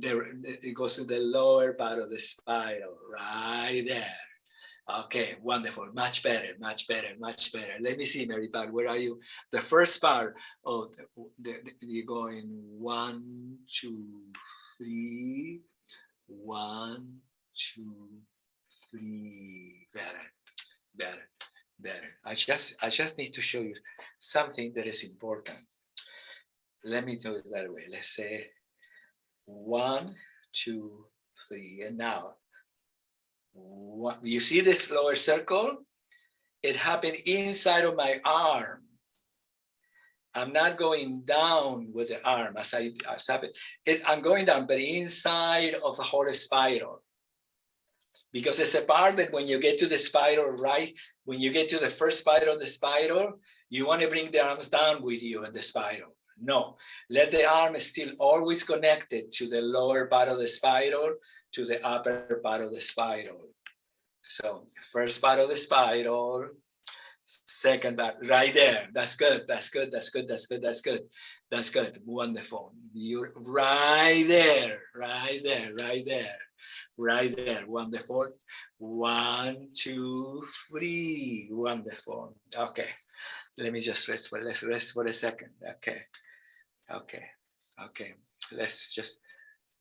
[SPEAKER 1] It goes to the lower part of the spiral right there. Okay, wonderful. Much better. Let me see, Mary Pat, where are you? The first part of you're going 1, 2, 3, 1, 2, 3. Better. I just need to show you something that is important. Let me do it that way. Let's say 1, 2, 3, and now. You see this lower circle? It happened inside of my arm. I'm not going down with the arm as happened. I'm going down, but inside of the whole spiral. Because it's a part that when you get to the spiral, right? When you get to the first spiral of the spiral, you want to bring the arms down with you in the spiral. No, let the arm still always connected to the lower part of the spiral, to the upper part of the spiral. So first part of the spiral, second part, right there. That's good. Wonderful. You're right there. Wonderful. 1, 2, 3. Wonderful. Okay. Let me just rest for a second. Okay. Let's just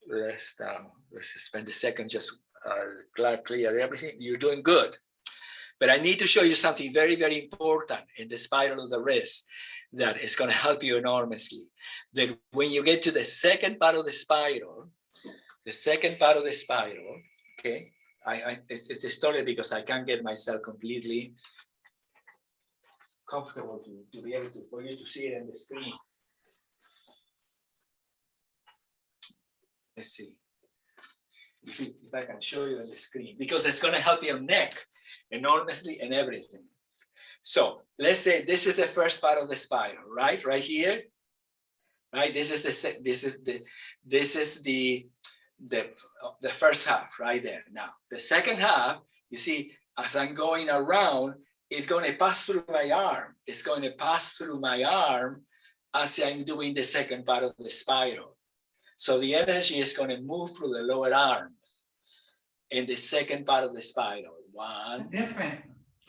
[SPEAKER 1] rest down. Let's spend a second just clear everything. You're doing good. But I need to show you something very, very important in the spiral of the wrist that is going to help you enormously. That when you get to the second part of the spiral, okay, it's distorted because I can't get myself completely comfortable to be able to, for you to see it in the screen. Let's see if I can show you on the screen, because it's going to help your neck enormously and everything. So let's say this is the first part of the spiral, right here, right? This is the first half right there. Now the second half, you see, as I'm going around, it's going to pass through my arm. It's going to pass through my arm as I'm doing the second part of the spiral. So the energy is going to move through the lower arm in the second part of the spiral. One.
[SPEAKER 4] Different.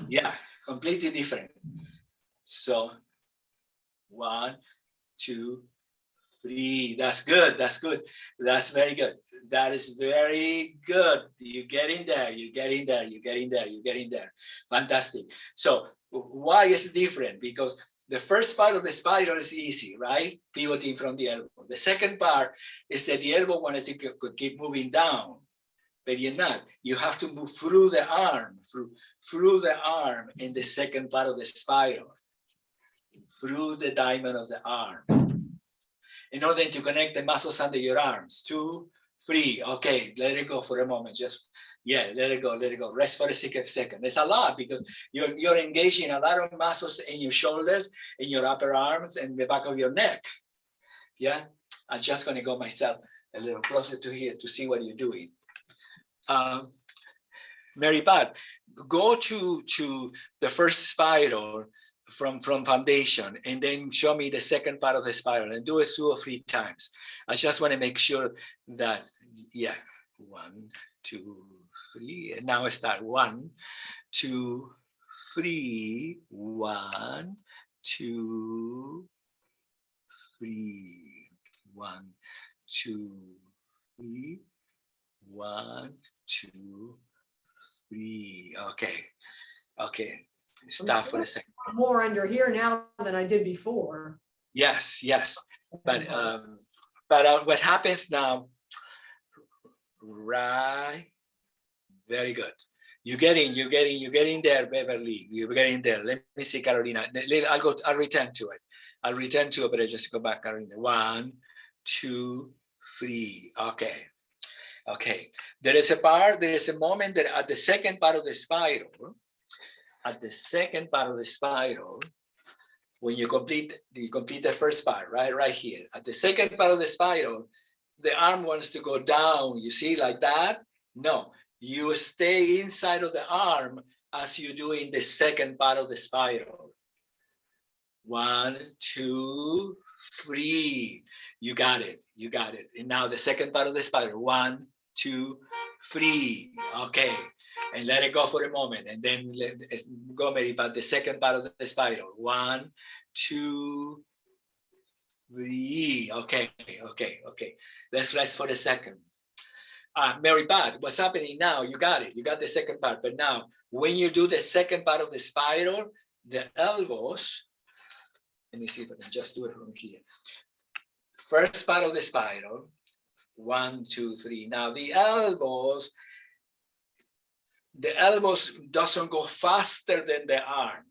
[SPEAKER 1] Yeah, completely different. So 1, 2, 3. That's good. That's very good. That is very good. You're getting there. Fantastic. So why is it different? Because the first part of the spiral is easy, right? Pivoting from the elbow. The second part is that the elbow wanted to keep moving down, but you're not. You have to move through the arm, through the arm in the second part of the spiral, through the diamond of the arm, in order to connect the muscles under your arms. 2, 3. Okay, let it go for a moment. Just Yeah, let it go, let it go. Rest for a second. There's a lot because you're engaging a lot of muscles in your shoulders, in your upper arms, and the back of your neck. Yeah, I'm just gonna go myself a little closer to here to see what you're doing. Mary Pat, go to the first spiral from foundation, and then show me the second part of the spiral, and do it 2 or 3 times. I just want to make sure that, yeah, 1, 2, 3, and now I start 1, 2, 3, 1, 2, 3, 1, 2, 3, 1, 2, 3. Okay. Stop for a second.
[SPEAKER 3] More under here now than I did before.
[SPEAKER 1] Yes. But what happens now? Right. Very good. You're getting there, Beverly. You're getting there. Let me see, Carolina. I'll return to it. But I just go back, Carolina. 1, 2, 3. Okay. There is a moment that at the second part of the spiral, when you complete the first part, right here. At the second part of the spiral, the arm wants to go down, you see, like that. No, you stay inside of the arm as you do in the second part of the spiral. 1, 2, 3. You got it. And now the second part of the spiral. 1, 2, 3. Okay. And let it go for a moment. And then go, Mary, but the second part of the spiral. 1, 2, 3. Okay. Let's rest for a second. Mary Pat, what's happening now? You got it. You got the second part. But now, when you do the second part of the spiral, the elbows, let me see if I can just do it from here. First part of the spiral, 1, 2, 3. Now the elbows doesn't go faster than the arm.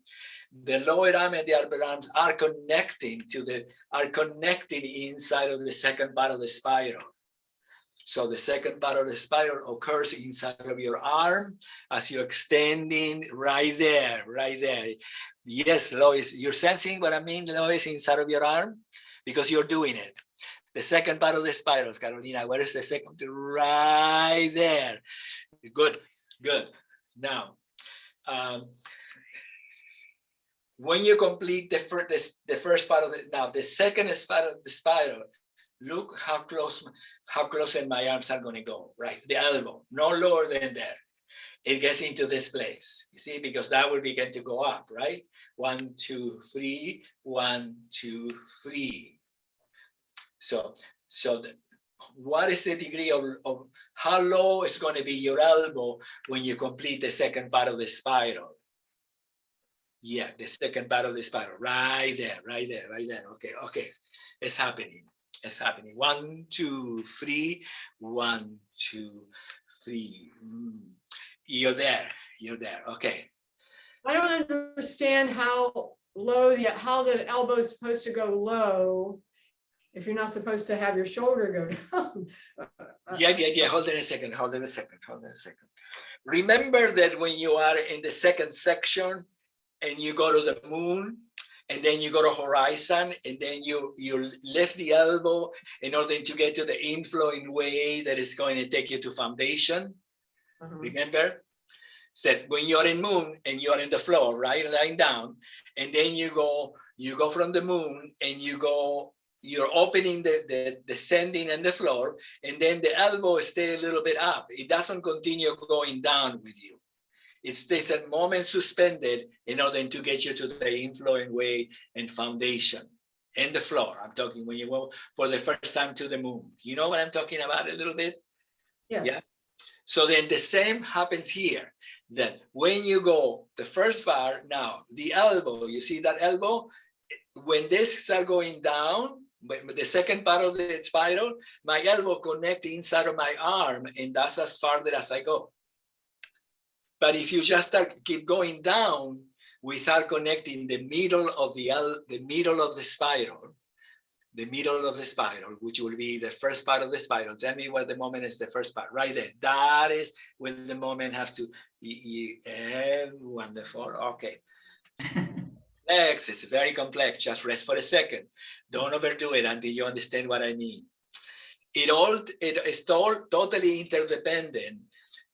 [SPEAKER 1] The lower arm and the upper arms are connecting inside of the second part of the spiral. So the second part of the spiral occurs inside of your arm as you're extending right there. Yes, Lois, you're sensing what I mean, Lois, inside of your arm? Because you're doing it. The second part of the spirals, Carolina, where is the second? Right there. Good. Now, when you complete the first part of it, now the second part of the spiral, look how close and my arms are going to go, right? The elbow, no lower than there. It gets into this place, you see, because that will begin to go up, right? 1, 2, 3, 1, 2, 3. So what is the degree of how low is going to be your elbow when you complete the second part of the spiral? Yeah, the second part of the spiral, right there. Okay. It's happening. 1, 2, 3, 1, 2, 3. You're there. Okay.
[SPEAKER 3] I don't understand how the elbow is supposed to go low if you're not supposed to have your shoulder go down.
[SPEAKER 1] Yeah. Hold on a second. Remember that when you are in the second section and you go to the moon, and then you go to horizon, and then you lift the elbow in order to get to the inflowing way that is going to take you to foundation. Remember? That when you're in moon and you're in the floor, right, lying down, and then you go from the moon and you're opening the descending and the floor, and then the elbow stays a little bit up. It doesn't continue going down with you. It stays a moment suspended in order to get you to the inflowing way and foundation and the floor. I'm talking when you go for the first time to the moon. You know what I'm talking about a little bit?
[SPEAKER 3] Yes.
[SPEAKER 1] Yeah. So then the same happens here. That when you go the first part, now the elbow, you see that elbow? When this start going down, the second part of the spiral, my elbow connects inside of my arm, and that's as far as I go. But if you just keep going down without connecting the middle of the spiral, the middle of the spiral, which will be the first part of the spiral. Tell me where the moment is, the first part, right there. That is when the moment has to be, wonderful, okay. Next, it's very complex, just rest for a second. Don't overdo it until you understand what I mean. It is totally interdependent,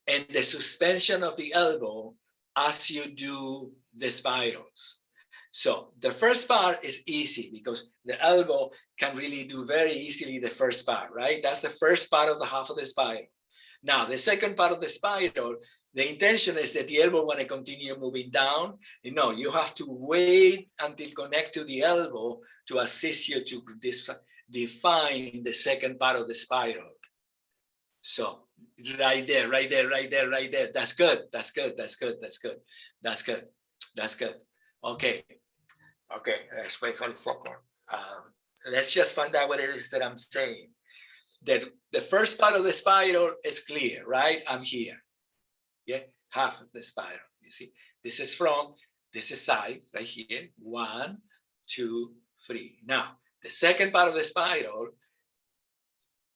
[SPEAKER 1] and the suspension of the elbow as you do the spirals. So the first part is easy because the elbow can really do very easily the first part, right? That's the first part of the half of the spiral. Now, the second part of the spiral, the intention is that the elbow want to continue moving down. No, you have to wait until connect to the elbow to assist you to define the second part of the spiral. So right there, right there, right there, right there. That's good. That's good. That's good. That's good. That's good. That's good. Okay. Okay. Let's wait for a second. Let's just find out what it is that I'm saying. That the first part of the spiral is clear, right? I'm here. Yeah, half of the spiral. You see, this is front, this is side, right here. 1, 2, 3. Now, the second part of the spiral,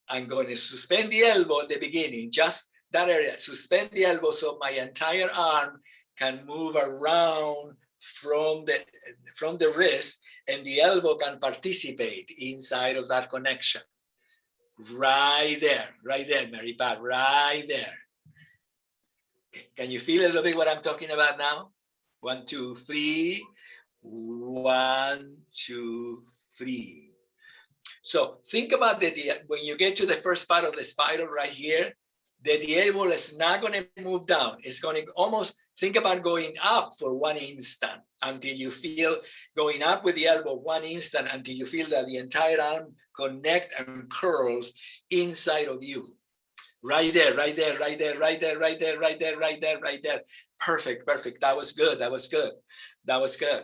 [SPEAKER 1] I'm going to suspend the elbow at the beginning, just that area. Suspend the elbow so my entire arm can move around from the wrist, and the elbow can participate inside of that connection. Right there, Mary Pat, right there. Can you feel a little bit what I'm talking about now? 1, 2, 3. 1, 2, 3. So think about when you get to the first part of the spiral right here, the elbow is not going to move down. It's going to almost think about going up for 1 instant until you feel going up with the elbow 1 instant until you feel that the entire arm connect and curls inside of you. Right there, right there, right there, right there, right there, right there, right there, right there. Perfect, perfect. That was good. That was good. That was good.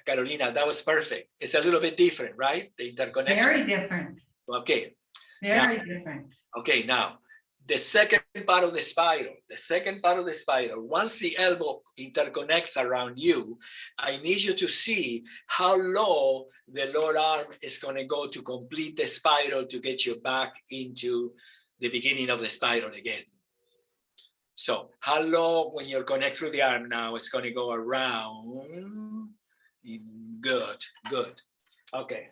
[SPEAKER 1] Carolina, that was perfect. It's a little bit different, right? The interconnection.
[SPEAKER 4] Very different.
[SPEAKER 1] Okay.
[SPEAKER 4] Very different.
[SPEAKER 1] Okay, now the second part of the spiral, once the elbow interconnects around you, I need you to see how low the lower arm is going to go to complete the spiral to get you back into the beginning of the spiral again. So how low when you connect through the arm now, it's going to go around. Good, good. Okay,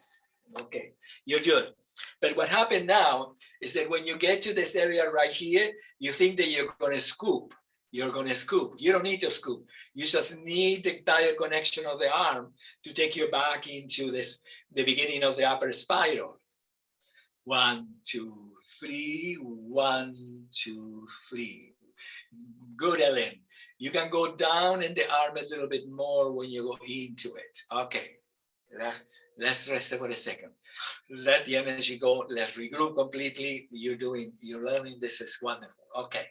[SPEAKER 1] okay, you're good. But what happened now is that when you get to this area right here, you think that you're going to scoop. You're going to scoop. You don't need to scoop. You just need the entire connection of the arm to take you back into the beginning of the upper spiral. 1, 2, 3. 1, 2, 3. Good, Ellen. You can go down in the arm a little bit more when you go into it. Okay. Let's rest for a second. Let the energy go. Let's regroup completely. You're learning. This is wonderful. Okay.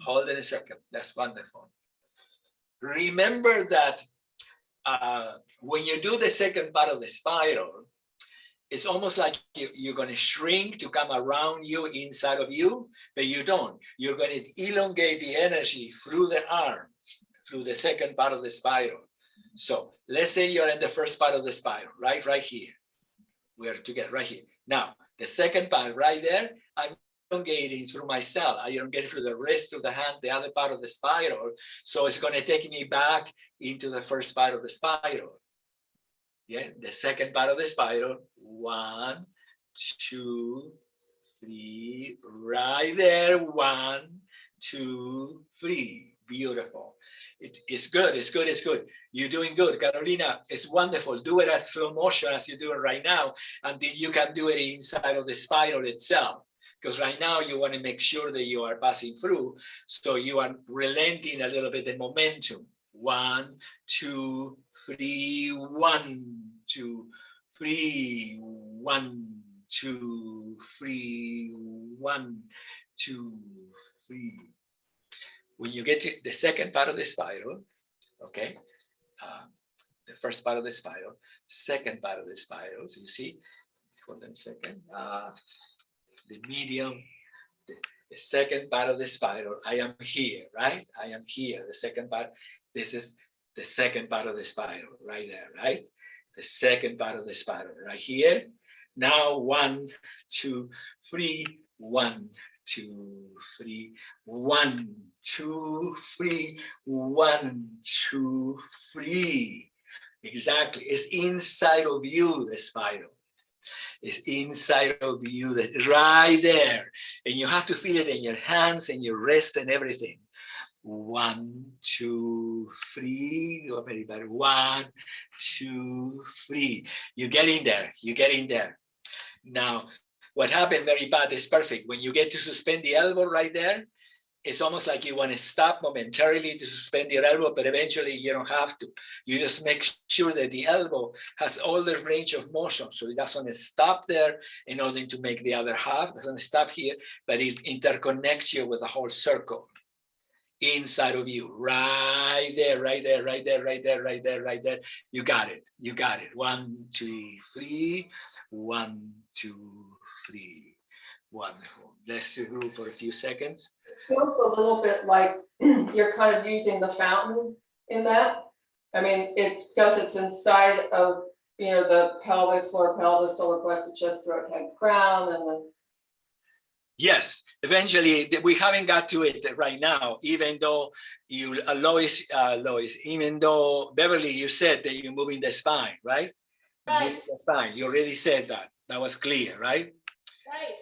[SPEAKER 1] Hold it a second. That's wonderful. Remember that when you do the second part of the spiral, it's almost like you're going to shrink to come around you, inside of you, but you don't. You're going to elongate the energy through the arm, through the second part of the spiral. So let's say you're in the first part of the spiral, right here. We're together, right here. Now, the second part right there, I'm elongating through my cell. I elongate through the wrist, through the hand, the other part of the spiral. So it's going to take me back into the first part of the spiral. Yeah, the second part of the spiral. 1, 2, 3, right there. 1, 2, 3. Beautiful. It's good. It's good. It's good. You're doing good, Carolina. It's wonderful. Do it as slow motion as you're doing right now, until you can do it inside of the spiral itself. Because right now you want to make sure that you are passing through, so you are relenting a little bit the momentum. 1, 2, 3. 1, 2, 3. 1, 2, 3. 1, 2, 3. When you get to the second part of the spiral, okay, the first part of the spiral, second part of the spiral. So you see, hold on a second. The medium, the second part of the spiral. I am here, right? I am here. The second part. This is the second part of the spiral, right there, right? The second part of the spiral, right here. Now 1, 2, 3, 1, 2, 3, 1, 2, 3, 1, 2, 3. Exactly. It's inside of you, the spiral. It's inside of you, that right there. And you have to feel it in your hands and your wrist and everything. 1, 2, 3. Go very bad. 1, 2, 3. You're getting there. You're getting there. Now, what happened very bad is perfect. When you get to suspend the elbow right there, it's almost like you want to stop momentarily to suspend your elbow, but eventually you don't have to. You just make sure that the elbow has all the range of motion. So it doesn't stop there in order to make the other half. It doesn't stop here, but it interconnects you with the whole circle inside of you, right there, right there, right there, right there, right there, right there. You got it. You got it. 1, 2, 3. 1, 2, 3. Wonderful. Let's regroup for a few seconds.
[SPEAKER 2] Feels a little bit like you're kind of using the fountain in that. I mean, because it's inside of, you know, the pelvic floor, pelvis, solar plexus, chest, throat, head, crown, and then.
[SPEAKER 1] Yes, eventually we haven't got to it right now, even though you, Lois, even though Beverly, you said that you're moving the spine, right?
[SPEAKER 6] Right.
[SPEAKER 1] The spine, you already said that. That was clear, right?
[SPEAKER 6] Right.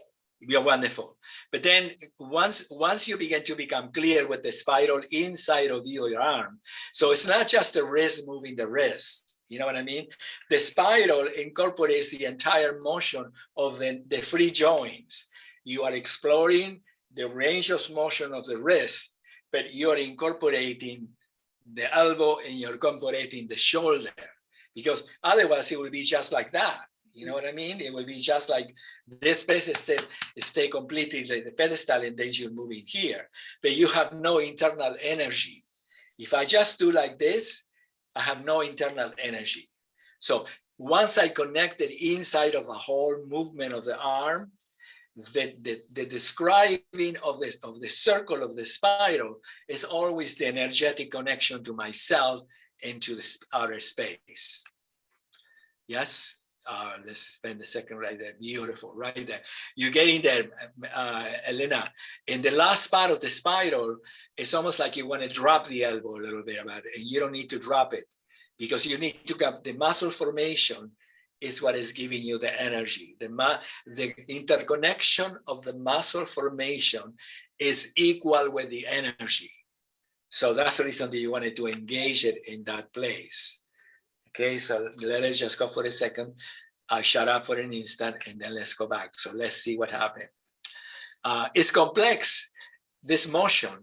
[SPEAKER 1] You're wonderful. But then once you begin to become clear with the spiral inside of you, your arm, so it's not just the wrist moving the wrist, you know what I mean? The spiral incorporates the entire motion of the free joints. You are exploring the range of motion of the wrist, but you are incorporating the elbow and you're incorporating the shoulder, because otherwise it will be just like that. You know what I mean? It will be just like this place stay completely like the pedestal, and then you're moving here, but you have no internal energy. If I just do like this, I have no internal energy. So once I connect it inside of the whole movement of the arm, the describing of the circle of the spiral is always the energetic connection to myself and to the outer space. Yes. Let's spend a second right there. Beautiful, right there. You're getting there, Elena. In the last part of the spiral, it's almost like you want to drop the elbow a little bit about it, and you don't need to drop it, because you need to get the muscle formation is what is giving you the energy. The interconnection of the muscle formation is equal with the energy. So that's the reason that you wanted to engage it in that place. Okay, so let us just go for a second. Shut up for an instant, and then let's go back. So let's see what happened. It's complex. This motion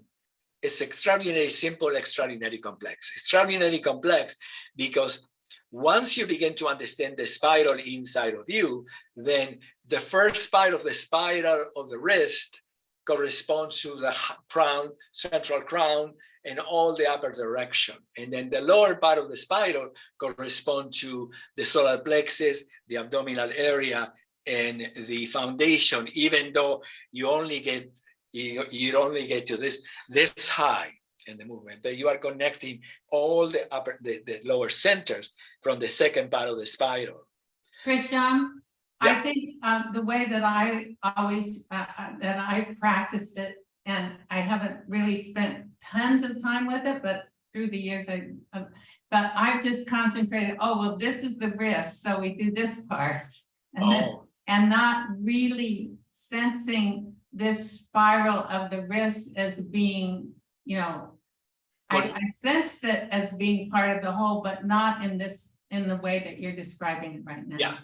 [SPEAKER 1] is extraordinary simple, extraordinary complex. Extraordinary complex because once you begin to understand the spiral inside of you, then the first part of the spiral of the wrist corresponds to the crown, central crown, and all the upper direction. And then the lower part of the spiral corresponds to the solar plexus, the abdominal area, and the foundation, even though you only get to this high in the movement, but you are connecting all the lower centers from the second part of the spiral.
[SPEAKER 4] Cristiam,
[SPEAKER 1] Yeah.
[SPEAKER 4] I think the way that I always that I practiced it, and I haven't really spent tons of time with it, but through the years but I've just concentrated, oh, well, this is the wrist, so we do this part. And not really sensing this spiral of the wrist as being, you know, I sensed it as being part of the whole, but not in the way that you're describing it right now.
[SPEAKER 1] Yeah.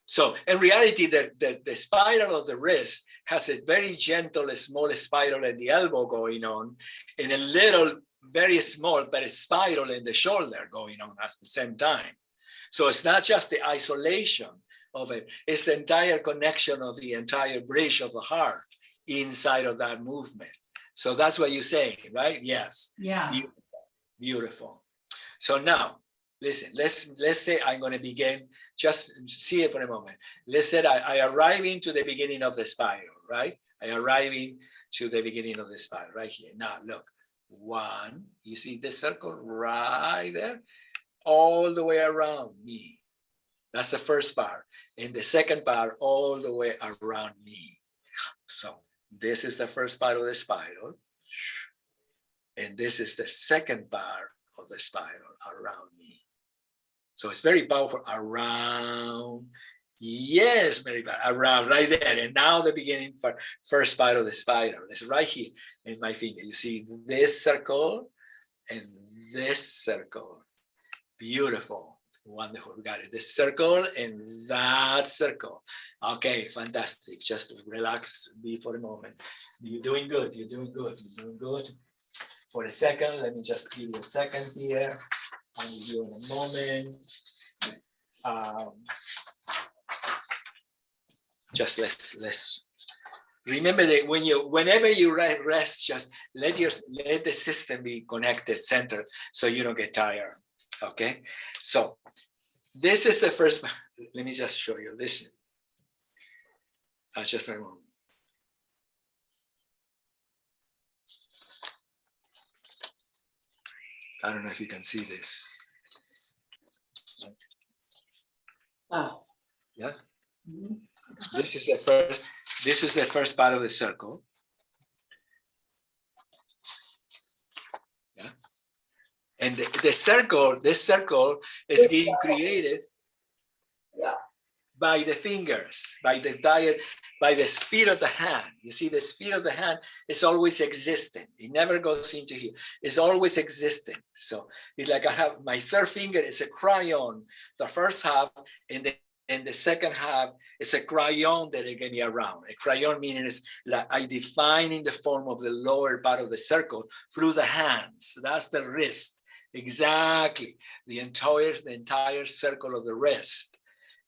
[SPEAKER 1] So in reality, the spiral of the wrist has a very gentle, small spiral at the elbow going on, and a little, very small, but a spiral in the shoulder going on at the same time. So it's not just the isolation of it, it's the entire connection of the entire bridge of the heart inside of that movement. So that's what you're saying, right? Yes.
[SPEAKER 4] Yeah.
[SPEAKER 1] Beautiful. So now, listen, let's say I'm going to begin, just see it for a moment. Let's say I arrive into the beginning of the spiral, right? I arrive into the beginning of the spiral right here. Now, look, one, you see the circle right there? All the way around me. That's the first part. And the second part all the way around me. So this is the first part of the spiral. And this is the second part of the spiral around me. So it's very powerful. Around. Yes, very bad. Around, right there. And now the beginning part, first part of the spiral. It's right here in my finger. You see this circle and this circle. Beautiful. Wonderful. We got it. This circle and that circle. Okay, fantastic. Just relax, be for a moment. You're doing good. You're doing good. You're doing good. For a second, let me just give you a second here. I'll give you in a moment. Just let's remember that whenever you rest, just let the system be connected, centered, so you don't get tired. Okay, so this is the first. Let me just show you this. Just for a moment. I don't know if you can see this.
[SPEAKER 2] Oh.
[SPEAKER 1] Yeah. This is the first part of the circle. Yeah. And this circle is being created by the fingers, by the speed of the hand. You see, the speed of the hand is always existing. It never goes into here. It's always existing. So it's like I have my third finger is a crayon, the first half, and the second half is a crayon that is getting around. A crayon meaning is like I define in the form of the lower part of the circle through the hands. That's the wrist. Exactly. The entire circle of the wrist.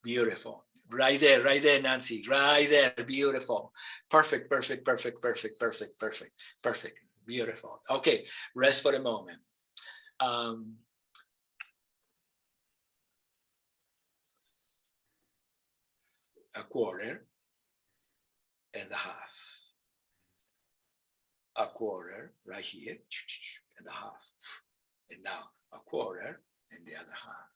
[SPEAKER 1] Beautiful. Right there, Nancy. Right there. Beautiful. Perfect. Beautiful. Okay, rest for a moment. A quarter and a half. A quarter right here and a half. And now a quarter and the other half.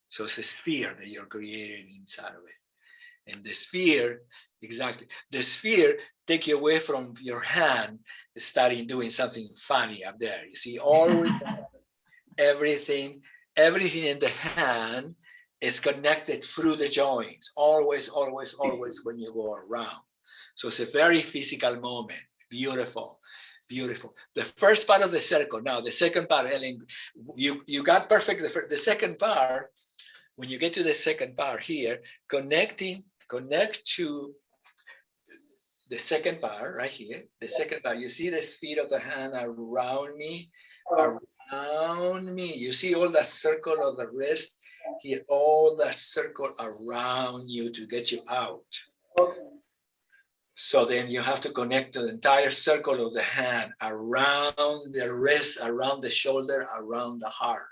[SPEAKER 1] So it's a sphere that you're creating inside of it. And the sphere, exactly, the sphere take you away from your hand, starting doing something funny up there. You see, always everything in the hand is connected through the joints, always when you go around. So it's a very physical moment. Beautiful. The first part of the circle. Now the second part, Ellen, you got perfect. The second part, when you get to the second part here, connect to the second part right here. The second part, you see the speed of the hand around me, You see all that circle of the wrist here, all that circle around you to get you out. So then you have to connect to the entire circle of the hand, around the wrist, around the shoulder, around the heart.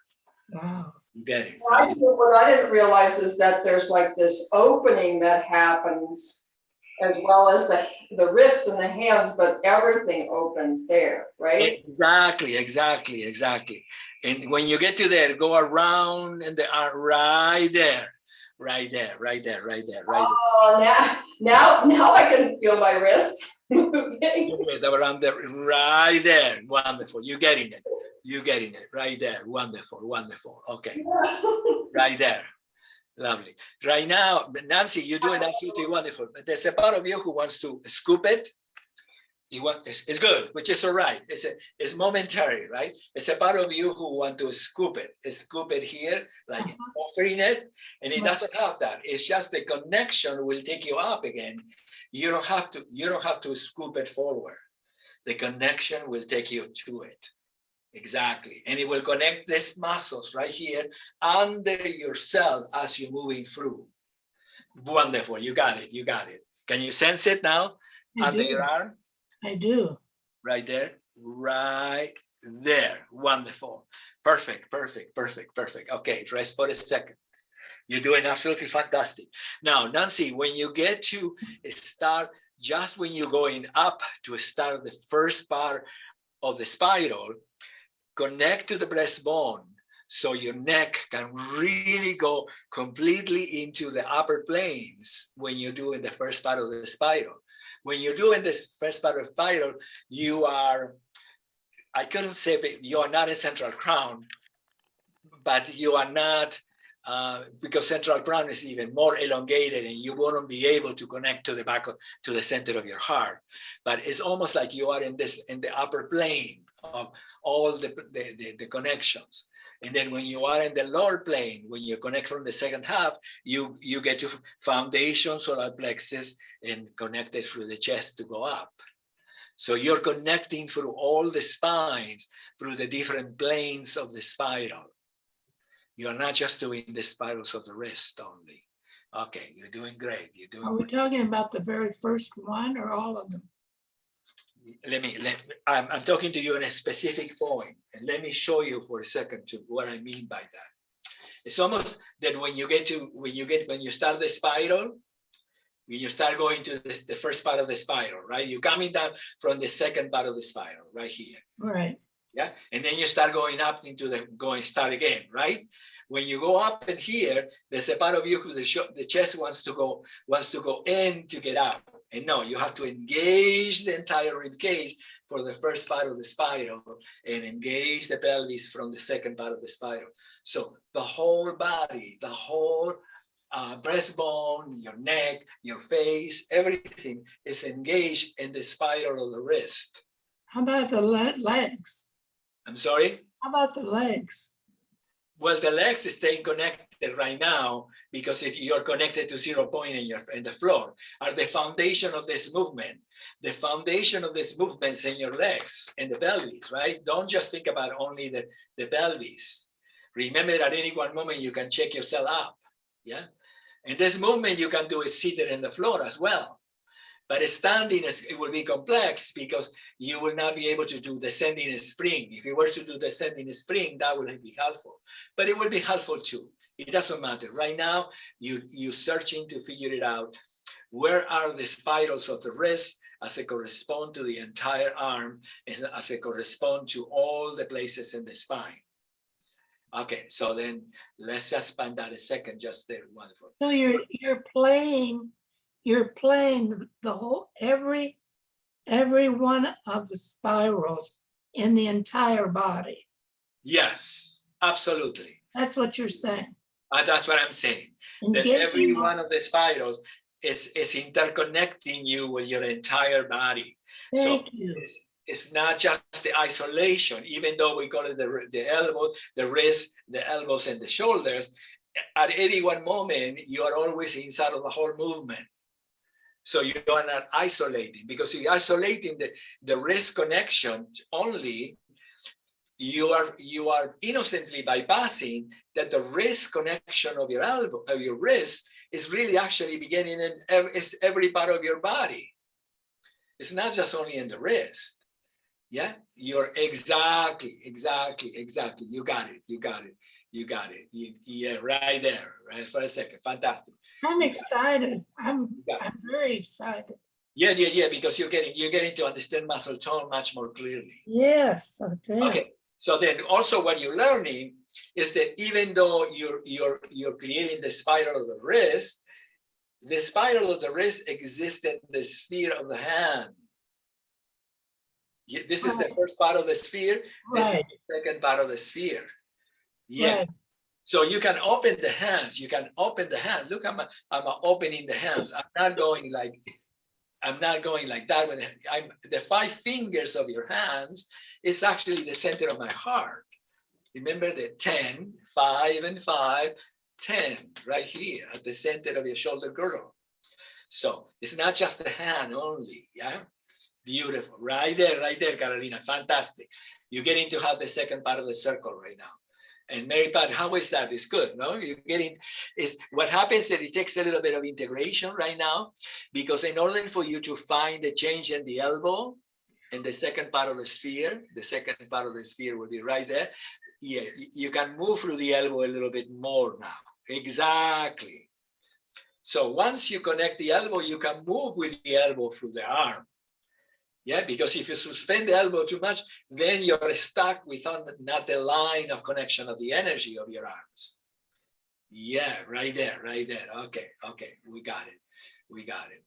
[SPEAKER 5] Wow.
[SPEAKER 1] You get it,
[SPEAKER 2] Well,
[SPEAKER 1] right?
[SPEAKER 2] what I didn't realize is that there's like this opening that happens as well as the wrists and the hands, but everything opens there, right?
[SPEAKER 1] Exactly. And when you get to there, go around and right there.
[SPEAKER 2] Oh, now I can feel my wrist moving.
[SPEAKER 1] Around there, right there. Wonderful. You're getting it. Right there. Wonderful. Okay. Right there. Lovely. Right now, Nancy, you're doing absolutely wonderful. But there's a part of you who wants to scoop it. It's good, which is all right. It's momentary, right? It's a part of you who want to scoop it here, like offering it, and it doesn't have that. It's just the connection will take you up again. You don't have to scoop it forward. The connection will take you to it. Exactly. And it will connect these muscles right here under yourself as you're moving through. Wonderful. You got it. Can you sense it now? Under your arm?
[SPEAKER 5] I do.
[SPEAKER 1] Right there. Wonderful. Perfect. Okay, rest for a second. You're doing absolutely fantastic. Now, Nancy, when you get to start, just when you're going up to start the first part of the spiral, connect to the breastbone So your neck can really go completely into the upper planes when you're doing the first part of the spiral. When you're doing this first part of spiral, you are, I couldn't say, but you are not a central crown, but you are not, because central crown is even more elongated and you won't be able to connect to the back of, to the center of your heart. But it's almost like you are in the upper plane of all the connections. And then when you are in the lower plane, when you connect from the second half, you get to foundation, solar plexus, and connected through the chest to go up. So you're connecting through all the spines, through the different planes of the spiral. You're not just doing the spirals of the wrist only. Okay, you're doing great. You're doing
[SPEAKER 5] Are we
[SPEAKER 1] great.
[SPEAKER 5] talking about the very first one or all of them?
[SPEAKER 1] I'm talking to you in a specific point, and let me show you for a second to what I mean by that. It's almost that when you start the spiral, when you start going to the first part of the spiral, right? You're coming down from the second part of the spiral, right here.
[SPEAKER 5] Right.
[SPEAKER 1] Yeah, and then you start going up into start again, right? When you go up in here, there's a part of you who the chest wants to go in to get out. And no, you have to engage the entire rib cage for the first part of the spiral and engage the pelvis from the second part of the spiral. So the whole body, the whole breastbone, your neck, your face, everything is engaged in the spiral of the wrist.
[SPEAKER 5] How about the legs?
[SPEAKER 1] I'm sorry?
[SPEAKER 5] How about the legs?
[SPEAKER 1] Well, the legs is staying connected right now because if you're connected to 0 point in the floor, are the foundation of this movement. The foundation of this movement is in your legs and the pelvis, right? Don't just think about only the pelvis. Remember at any one moment you can check yourself up, yeah? And this movement you can do is seated in the floor as well. But standing, it will be complex because you will not be able to do descending spring. If you were to do descending spring, that would be helpful. But it will be helpful too. It doesn't matter. Right now, you're searching to figure it out. Where are the spirals of the wrist as they correspond to the entire arm, as they correspond to all the places in the spine? Okay, so then let's just span that a second, just there. Wonderful.
[SPEAKER 5] So you're playing the whole every one of the spirals in the entire body.
[SPEAKER 1] Yes, absolutely.
[SPEAKER 5] That's what you're saying.
[SPEAKER 1] That's what I'm saying. That every one of the spirals is interconnecting you with your entire body.
[SPEAKER 5] Thank you.
[SPEAKER 1] It's not just the isolation, even though we call it the elbow, the wrist, the elbows, and the shoulders. At any one moment, you are always inside of the whole movement. So you are not isolating, because you're isolating the wrist connection only. You are innocently bypassing that the wrist connection of your elbow, of your wrist, is really actually beginning in every part of your body. It's not just only in the wrist. Yeah, you're exactly. You got it. Yeah, right there, right for a second. Fantastic.
[SPEAKER 5] I'm excited. I'm very excited.
[SPEAKER 1] Yeah, because you're getting to understand muscle tone much more clearly.
[SPEAKER 5] Yes, I do.
[SPEAKER 1] Okay. So then also what you're learning is that even though you're creating the spiral of the wrist exists in the sphere of the hand. This is the first part of the sphere. This is the second part of the sphere. Yeah. Right. So you can open the hands. Look, I'm opening the hands. I'm not going like that. When the 5 fingers of your hands is actually the center of my heart. Remember the 10, 5 and 5, 10, right here at the center of your shoulder girdle. So it's not just the hand only, yeah? Beautiful, right there, Carolina, fantastic. You're getting to have the second part of the circle right now. And Mary Pat, how is that? It's good, no? What happens is that it takes a little bit of integration right now, because in order for you to find the change in the elbow, in the second part of the sphere will be right there. Yeah, you can move through the elbow a little bit more now. Exactly. So once you connect the elbow, you can move with the elbow through the arm. Yeah, because if you suspend the elbow too much, then you're stuck without not the line of connection of the energy of your arms. Yeah, right there, right there. Okay, okay, we got it. We got it.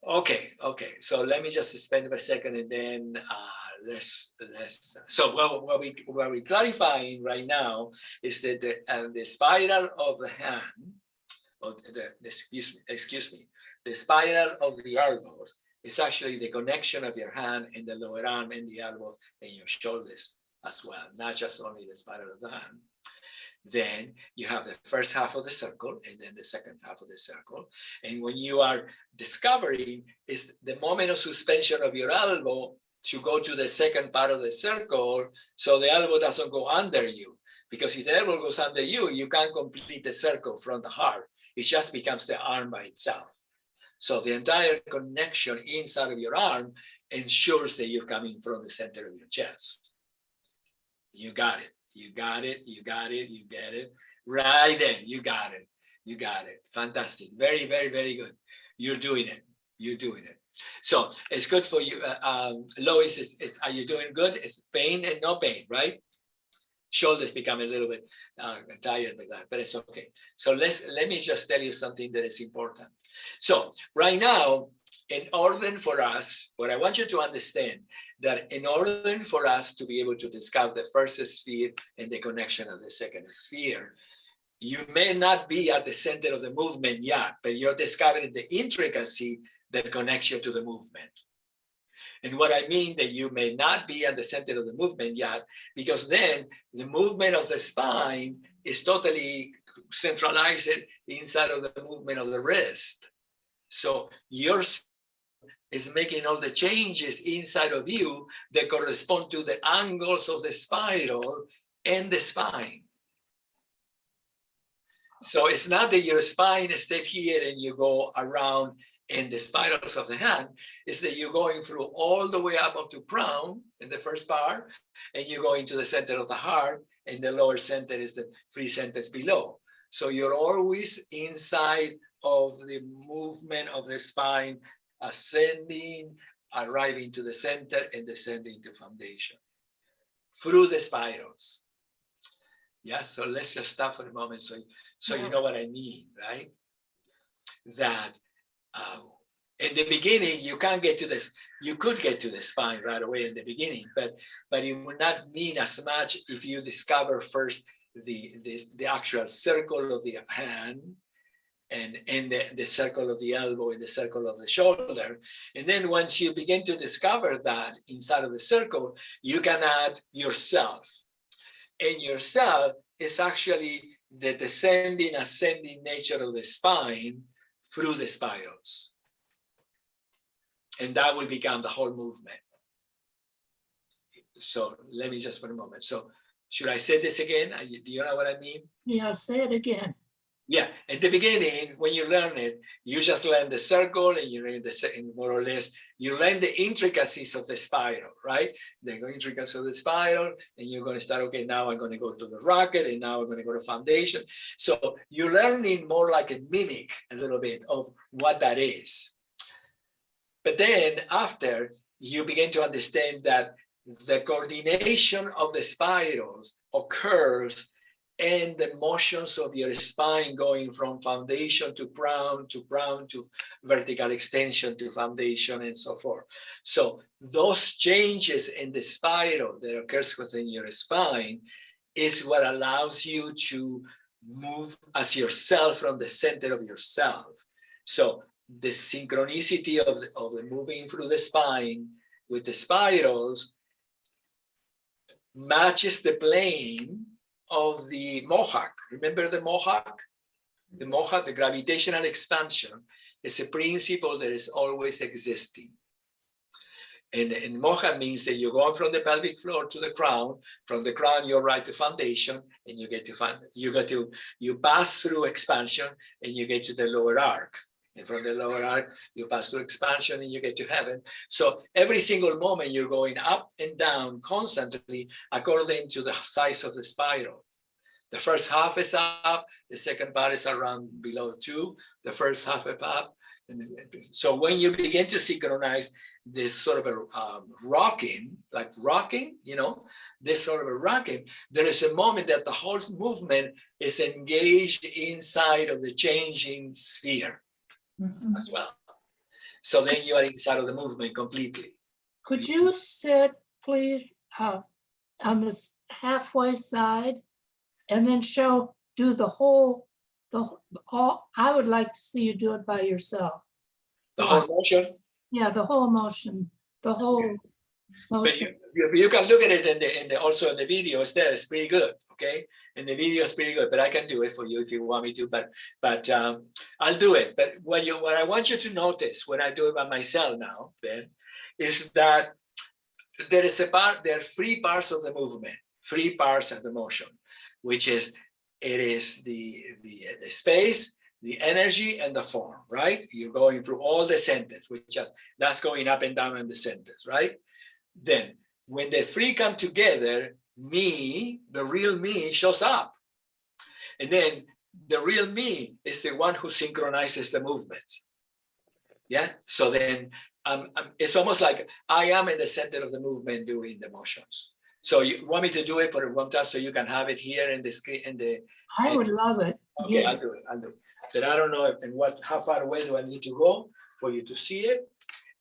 [SPEAKER 1] Okay, okay. So let me just suspend for a second, and then let's. So what we're clarifying right now is that the spiral of the hand, or excuse me, the spiral of the elbows is actually the connection of your hand and the lower arm and the elbow and your shoulders as well, not just only the spiral of the hand. Then you have the first half of the circle and then the second half of the circle. And when you are discovering is the moment of suspension of your elbow to go to the second part of the circle, so the elbow doesn't go under you. Because if the elbow goes under you, you can't complete the circle from the heart. It just becomes the arm by itself. So the entire connection inside of your arm ensures that you're coming from the center of your chest. You got it. You got it. You got it. You get it. Right then. You got it. You got it. Fantastic. Very, very, very good. You're doing it. You're doing it. So it's good for you. Lois, are you doing good? It's pain and no pain, right? Shoulders become a little bit tired with that, but it's okay. So let me just tell you something that is important. So right now, in order for us, what I want you to understand that in order for us to be able to discover the first sphere and the connection of the second sphere, you may not be at the center of the movement yet, but you're discovering the intricacy that connects you to the movement. And what I mean that you may not be at the center of the movement yet, because then the movement of the spine is totally centralized inside of the movement of the wrist. So your is making all the changes inside of you that correspond to the angles of the spiral and the spine. So it's not that your spine stays here and you go around in the spirals of the hand, is that you're going through all the way up to crown in the first part, and you go into the center of the heart, and the lower center is the three centers below. So you're always inside of the movement of the spine, ascending, arriving to the center, and descending to foundation through the spirals. Yeah, so let's just stop for a moment so you know what I mean, right? That in the beginning, you can't get to this. You could get to the spine right away in the beginning, but it would not mean as much if you discover first the actual circle of the hand and the circle of the elbow and the circle of the shoulder. And then once you begin to discover that inside of the circle, you can add yourself. And yourself is actually the descending, ascending nature of the spine through the spirals. And that will become the whole movement. So let me just for a moment. So should I say this again? Do you know what I mean?
[SPEAKER 5] Yeah, say it again.
[SPEAKER 1] Yeah, at the beginning, when you learn it, you just learn the circle and you learn more or less, you learn the intricacies of the spiral, right? The intricacies of the spiral, and you're going to start, okay, now I'm going to go to the rocket, and now I'm going to go to foundation. So you're learning more like a mimic a little bit of what that is. But then after, you begin to understand that the coordination of the spirals occurs and the motions of your spine going from foundation to crown to vertical extension to foundation and so forth. So those changes in the spiral that occurs within your spine is what allows you to move as yourself from the center of yourself. So the synchronicity of the moving through the spine with the spirals matches the plane of the Mohawk. Remember the Mohawk? The Mohawk, the gravitational expansion, is a principle that is always existing. And Mohawk means that you go from the pelvic floor to the crown. From the crown, you're right to foundation, and you pass through expansion, and you get to the lower arc. And from the lower arc, you pass through expansion and you get to heaven. So every single moment you're going up and down constantly according to the size of the spiral. The first half is up, the second part is around below 2, the first half is up. And so when you begin to synchronize, this sort of a rocking, like rocking, this sort of a rocking, there is a moment that the whole movement is engaged inside of the changing sphere as well. So then you are inside of the movement completely.
[SPEAKER 5] Could you sit, please, on this halfway side and then do the whole, I would like to see you do it by yourself.
[SPEAKER 1] The whole motion.
[SPEAKER 5] Yeah, the whole motion, the whole
[SPEAKER 1] But
[SPEAKER 5] motion.
[SPEAKER 1] you can look at it also in the video. It's there. It's pretty good. Okay, and the video is pretty good. But I can do it for you if you want me to. But I'll do it. But what I want you to notice when I do it by myself now, then, is that there are 3 parts of the movement, 3 parts of the motion, which is the space, the energy, and the form, right? You're going through all the centers, that's going up and down in the centers, right? Then when the 3 come together, me, the real me, shows up. And then the real me is the one who synchronizes the movements. Yeah, so then it's almost like I am in the center of the movement doing the motions. So you want me to do it for one time so you can have it here in the screen?
[SPEAKER 5] I would love it.
[SPEAKER 1] Okay,
[SPEAKER 5] Yes.
[SPEAKER 1] I'll do it. But I don't know how far away do I need to go for you to see it?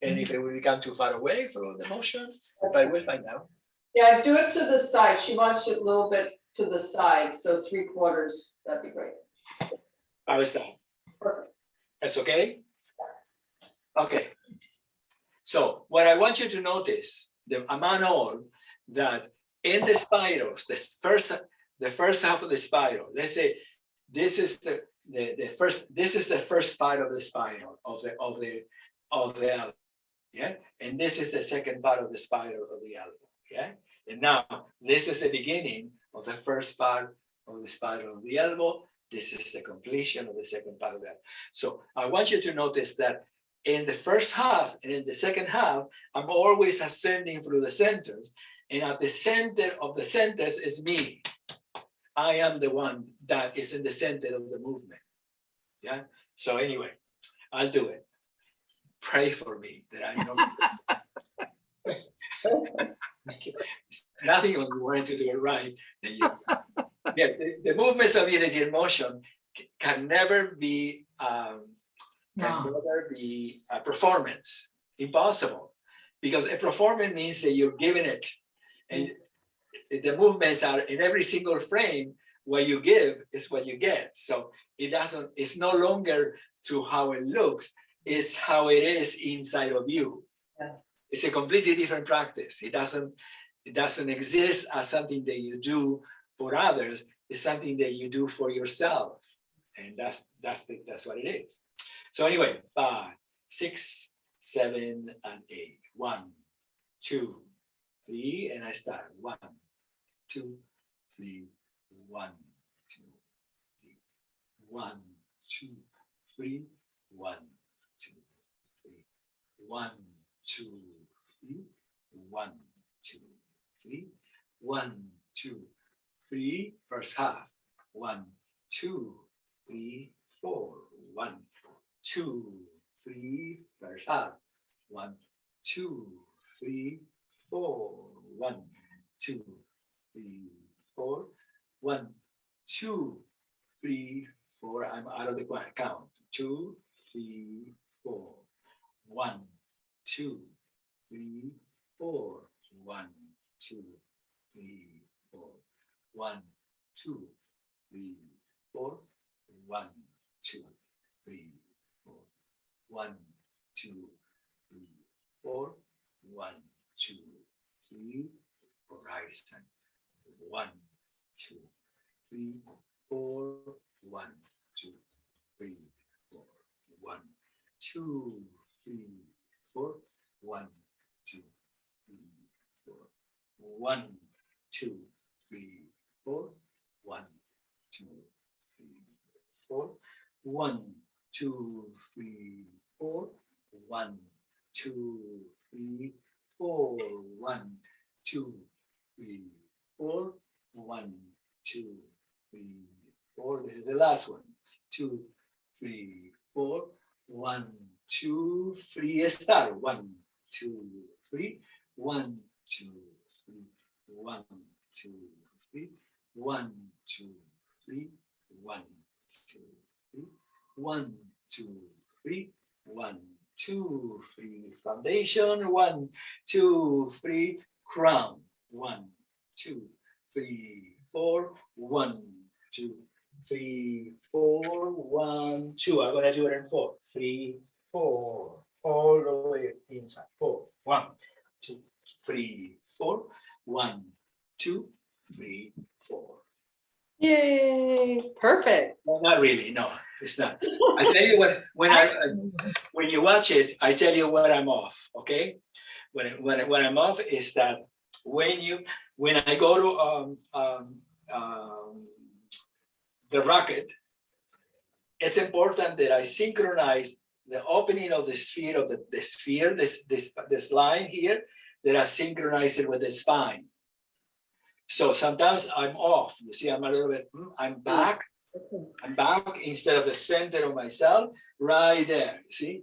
[SPEAKER 1] And if it will become too far away for the motion, but we'll find out.
[SPEAKER 2] Yeah, do it to the side. She wants it a little bit to the side, so 3/4, that'd be great.
[SPEAKER 1] How is that?
[SPEAKER 2] Perfect.
[SPEAKER 1] That's okay? Okay. So what I want you to notice, among all, that in the spirals, the first half of the spiral, let's say this is the first part of the spiral of the elbow, yeah, and this is the second part of the spiral of the elbow, yeah, and now this is the beginning of the first part of the spiral of the elbow. This is the completion of the second part of that. So I want you to notice that in the first half and in the second half, I'm always ascending through the centers, and at the center of the centers is me. I am the one that is in the center of the movement. Yeah. So anyway, I'll do it. Pray for me that I know. Nothing when you want to do it right. The movements of unity and motion can never be a performance. Impossible, because a performance means that you're giving it, and the movements are in every single frame. What you give is what you get. So it's no longer through how it looks, it's how it is inside of you. Yeah. It's a completely different practice. It doesn't exist as something that you do for others. It's something that you do for yourself, and that's what it is. So anyway, 5, 6, 7, and 8. 1, 2, 3, and I start. 1, 2, 3. 1, 2, 3. 1, 2, 3. 1, 2, 3. 1, 2, 3. 1, 2, 3. 1, 2, 3. First half. 1, 2, 3, 4. 1, 2, 3. First half. 1, 2, 3, 4. 1, 2, 3, 4. 1, 2, 3, 4. I'm out of the count. 2, 3, 4. 1, 2, 3, 4. 1, 2, 3, 4. 1, 2, 3, 4. 1, 2, 3, 4. 1, 2, 3, 4. 1, 2, 3. Horizon. 1, 2, 3, 4. 1, 2, 3, 4. 1, 2, 3, 4. 1, 2, 3, 4. 1, 2, 3, 4. 1, 2, 3, 4. 1, 2, 3, 4. 1, 2, 3, 4. 1, 2, 3, 4. 1, 2, 3, 4. This is the last one. 2, 3, 4. 1, 2, 3. Start. 1, 2, 3, 1, 2, 3, 1, 2, 3, 1, 2, 3, 1, 2, 3, 1, 2, 3, 1, 2, 3, foundation, 1, 2, 3, crown, 1, 2, 3, 4, 1, 2, 3, 4, 1, 2. I'm gonna do it in 4, 3, 4, all the way inside. 4, 1, 2, 3, 4, 1, 2, 3, 4.
[SPEAKER 2] Yay, perfect.
[SPEAKER 1] No, not really. No, it's not. I tell you what, when you watch it, I tell you what I'm off. Okay, when I'm off is that when I go to the rocket, it's important that I synchronize the opening of the sphere this line here, that I synchronize it with the spine. So sometimes I'm off. You see, I'm a little bit, I'm back instead of the center of myself, right there, you see?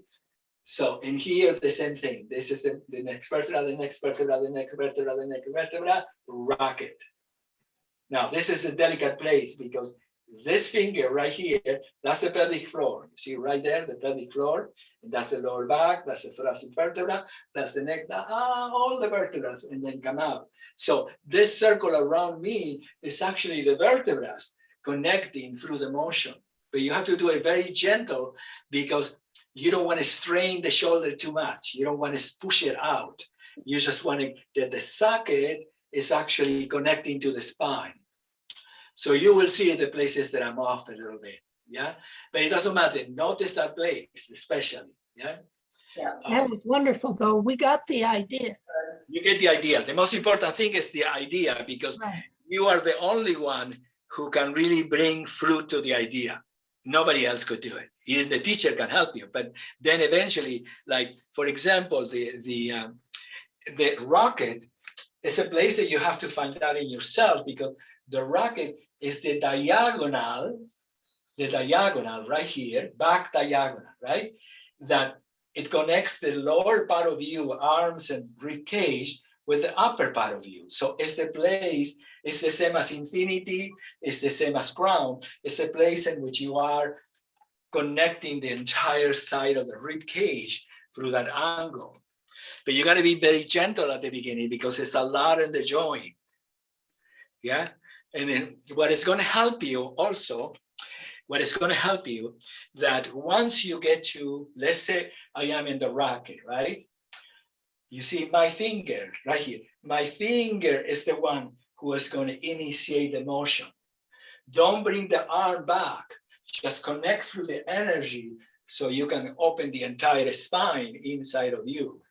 [SPEAKER 1] So in here, the same thing. This is the next vertebra, the next vertebra, the next vertebra, the next vertebra, rocket. Now, this is a delicate place because this finger right here, that's the pelvic floor. You see right there, the pelvic floor, and that's the lower back, that's the thoracic vertebra, that's the neck, all the vertebrae, and then come out. So this circle around me is actually the vertebrae connecting through the motion. But you have to do it very gentle because you don't want to strain the shoulder too much. You don't want to push it out. You just want to get the socket is actually connecting to the spine. So you will see the places that I'm off a little bit, yeah? But it doesn't matter, notice that place especially, yeah?
[SPEAKER 5] That was wonderful, though. We got the idea.
[SPEAKER 1] You get the idea. The most important thing is the idea, because you are the only one who can really bring fruit to the idea. Nobody else could do it. Even the teacher can help you, but then eventually, like for example, the rocket is a place that you have to find out in yourself, because the rocket is the diagonal right here, back diagonal, right? That it connects the lower part of you, arms and rib cage, with the upper part of you. So it's the place, it's the same as infinity, it's the same as crown, it's the place in which you are connecting the entire side of the rib cage through that angle. But you gotta be very gentle at the beginning because it's a lot in the joint, yeah? And then what is gonna help you also, what is gonna help you, that once you get to, let's say I am in the rocket, right? You see my finger right here. My finger is the one who is going to initiate the motion. Don't bring the arm back. Just connect through the energy so you can open the entire spine inside of you.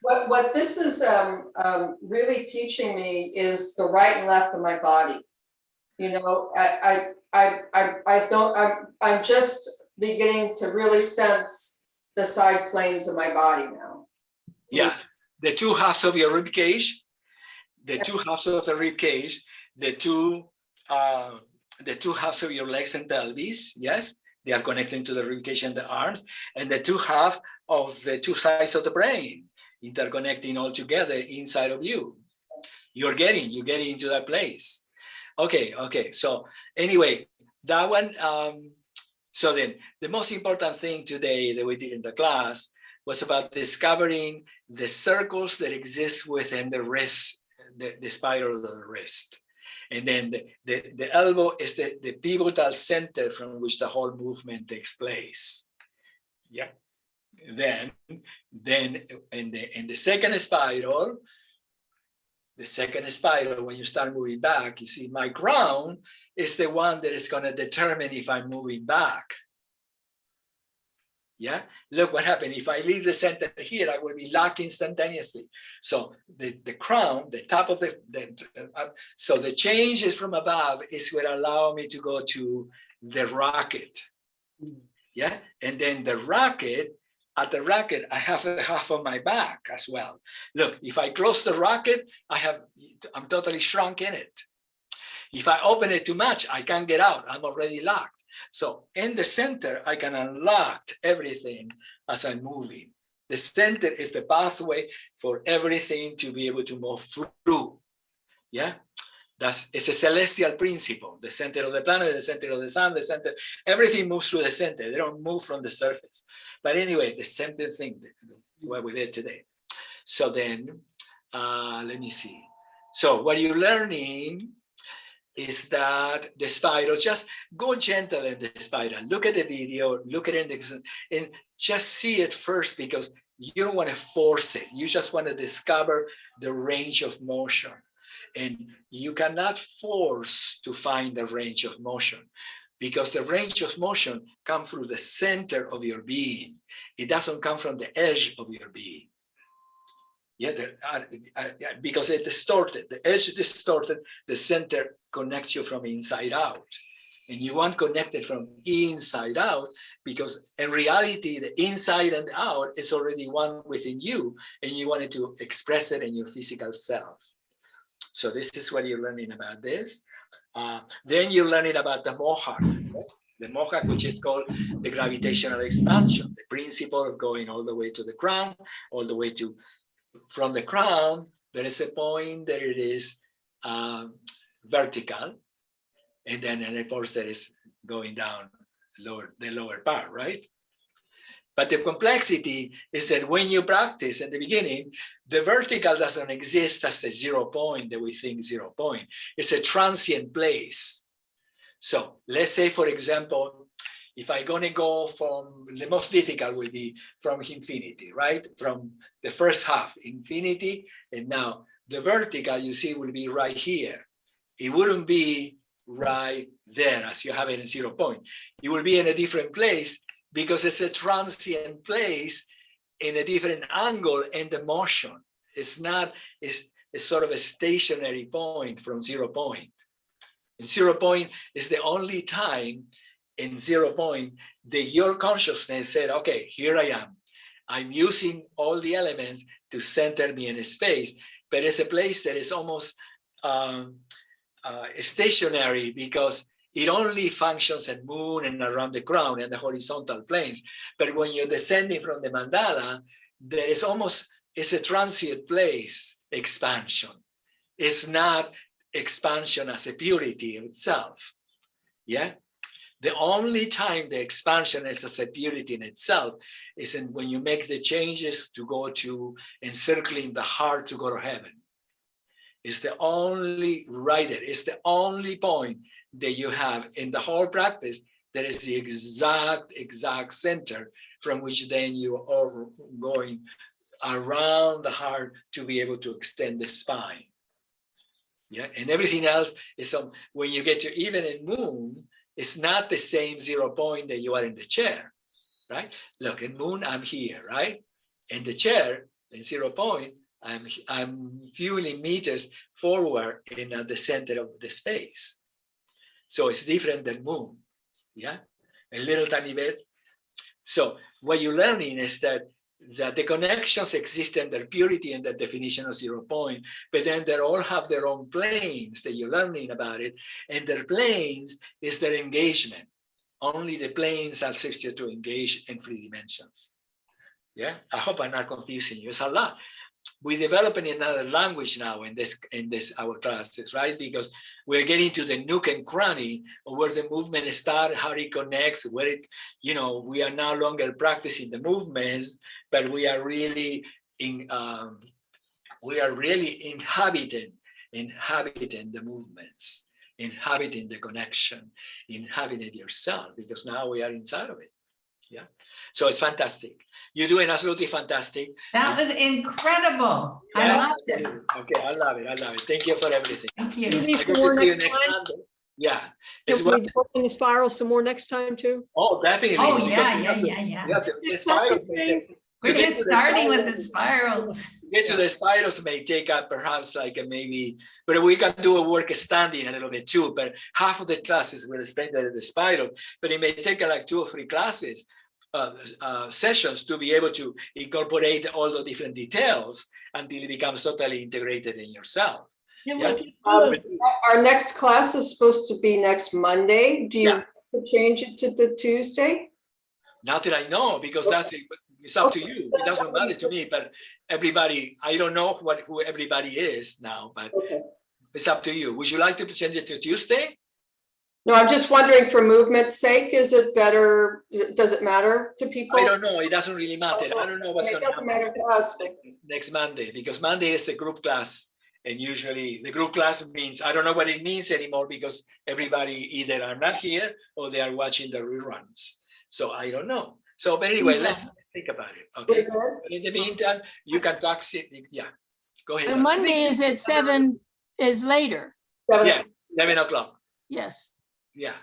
[SPEAKER 2] What this is really teaching me is the right and left of my body. You know, I'm just beginning to really sense the side planes of my body now.
[SPEAKER 1] Yeah, the two halves of your rib cage, the two halves of the rib cage, the two halves of your legs and pelvis, yes, they are connecting to the rib cage and the arms, and the two halves of the two sides of the brain, interconnecting all together inside of you. You're getting into that place. Okay. So anyway, that one. So then, the most important thing today that we did in the class was about discovering the circles that exist within the wrist, the spiral of the wrist. And then the elbow is the pivotal center from which the whole movement takes place. Yeah. Then in the second spiral, when you start moving back, you see my crown is the one that is going to determine if I'm moving back. Yeah, look what happened. If I leave the center here, I will be locked instantaneously. So the crown, the top of so the changes from above is what allow me to go to the rocket. Yeah, and then the rocket, at the rocket, I have the half of my back as well. Look, if I close the rocket, I'm totally shrunk in it. If I open it too much, I can't get out. I'm already locked. So in the center, I can unlock everything as I'm moving. The center is the pathway for everything to be able to move through. Yeah, it's a celestial principle. The center of the planet, the center of the sun, the center, everything moves through the center. They don't move from the surface. But anyway, the center thing, what we did today. So then, let me see. So what you're learning is that the spiral, just go gentle in the spiral. Look at the video, look at it, and just see it first, because you don't want to force it. You just want to discover the range of motion. And you cannot force to find the range of motion, because the range of motion comes through the center of your being. It doesn't come from the edge of your being. Yeah, because it distorted. The edge is distorted. The center connects you from inside out. And you want connected from inside out, because in reality, the inside and out is already one within you, and you wanted to express it in your physical self. So this is what you're learning about this. Then you're learning about the mohawk. Right? The mohawk, which is called the gravitational expansion, the principle of going all the way to the crown, all the way to, from the crown, there is a point that it is vertical, and then of course there is going down the lower part, right? But the complexity is that when you practice in the beginning, the vertical doesn't exist as the 0 point that we think 0 point. It's a transient place. So let's say, for example, if I'm going to go from, the most difficult will be from infinity, right? From the first half, infinity, and now the vertical, you see, will be right here. It wouldn't be right there as you have it in 0 point. It will be in a different place, because it's a transient place in a different angle in the motion. It's not, it's sort of a stationary point from 0 point. And 0 point is the only time in 0 point that your consciousness said, okay, here I am. I'm using all the elements to center me in a space, but it's a place that is almost stationary, because it only functions at moon and around the crown and the horizontal planes. But when you're descending from the mandala, there is almost, it's a transient place expansion. It's not expansion as a purity in itself. Yeah. The only time the expansion is as a purity in itself is when you make the changes to go to encircling the heart to go to heaven. It's the only right there. It's the only point that you have in the whole practice that is the exact center from which then you are going around the heart to be able to extend the spine. Yeah, and everything else is when you get to even in moon, it's not the same 0 point that you are in the chair, right? Look, in moon, I'm here, right? In the chair, in 0 point, I'm few meters forward in the center of the space. So it's different than moon, yeah? A little tiny bit. So what you're learning is that the connections exist in their purity and the definition of 0 point, but then they all have their own planes that you're learning about it, and their planes is their engagement. Only the planes are you to engage in 3 dimensions. Yeah, I hope I'm not confusing you. It's a lot. We're developing another language now in this our classes, right? Because we're getting to the nook and cranny of where the movement starts, how it connects, where it, we are no longer practicing the movements, but we are really inhabiting the movements, inhabiting the connection, inhabiting yourself, because now we are inside of it. Yeah. So it's fantastic. You're doing absolutely fantastic.
[SPEAKER 4] That was incredible.
[SPEAKER 1] Yeah,
[SPEAKER 4] I loved it.
[SPEAKER 1] Okay, I love it. Thank you for everything.
[SPEAKER 4] Thank
[SPEAKER 3] You
[SPEAKER 4] you.
[SPEAKER 3] need
[SPEAKER 1] I
[SPEAKER 3] some
[SPEAKER 1] get to
[SPEAKER 3] more
[SPEAKER 1] see you
[SPEAKER 3] next
[SPEAKER 1] next
[SPEAKER 3] time?
[SPEAKER 1] Monday. Yeah.
[SPEAKER 3] Can
[SPEAKER 1] It's
[SPEAKER 3] we
[SPEAKER 1] what,
[SPEAKER 3] work on the spiral some more next time too?
[SPEAKER 1] oh, definitely.
[SPEAKER 4] Oh,
[SPEAKER 1] because
[SPEAKER 4] yeah,
[SPEAKER 1] we
[SPEAKER 4] yeah,
[SPEAKER 1] have to-
[SPEAKER 4] yeah, yeah.
[SPEAKER 1] we have to-
[SPEAKER 5] It's
[SPEAKER 1] the
[SPEAKER 5] such a
[SPEAKER 1] spirals may
[SPEAKER 5] thing.
[SPEAKER 1] take-
[SPEAKER 4] We're
[SPEAKER 1] to get
[SPEAKER 4] just
[SPEAKER 1] to the
[SPEAKER 4] starting with the
[SPEAKER 1] spirals-
[SPEAKER 4] spirals.
[SPEAKER 1] to get to the spirals may take up perhaps like maybe, but we can do a work standing a little bit too, but half of the classes will spend at the spiral, but it may take like 2 or 3 classes, sessions to be able to incorporate all the different details until it becomes totally integrated in yourself.
[SPEAKER 5] And
[SPEAKER 1] Yeah.
[SPEAKER 5] what you do is
[SPEAKER 2] Our next class is supposed to be next Monday. Do you
[SPEAKER 1] Yeah.
[SPEAKER 2] change it to the Tuesday?
[SPEAKER 1] Not that I know, because It's up to you. It doesn't matter to me, but everybody, I don't know who everybody is now, but
[SPEAKER 2] Okay.
[SPEAKER 1] it's up to you. Would you like to present it to Tuesday?
[SPEAKER 2] No, I'm just wondering for movement's sake, is it better, does it matter to people?
[SPEAKER 1] I don't know. It doesn't really matter. I don't know what's
[SPEAKER 2] It
[SPEAKER 1] going to
[SPEAKER 2] doesn't
[SPEAKER 1] happen
[SPEAKER 2] matter to us, but
[SPEAKER 1] next Monday, because Monday is the group class. And usually the group class means, I don't know what it means anymore, because everybody either are not here or they are watching the reruns. So I don't know. So, but anyway, let's think about it, okay?
[SPEAKER 2] we're good.
[SPEAKER 1] But in the meantime, you can talk, yeah, go ahead.
[SPEAKER 6] So Monday is at 7 is later.
[SPEAKER 1] Yeah, 11 o'clock,
[SPEAKER 6] Yes.
[SPEAKER 1] yeah.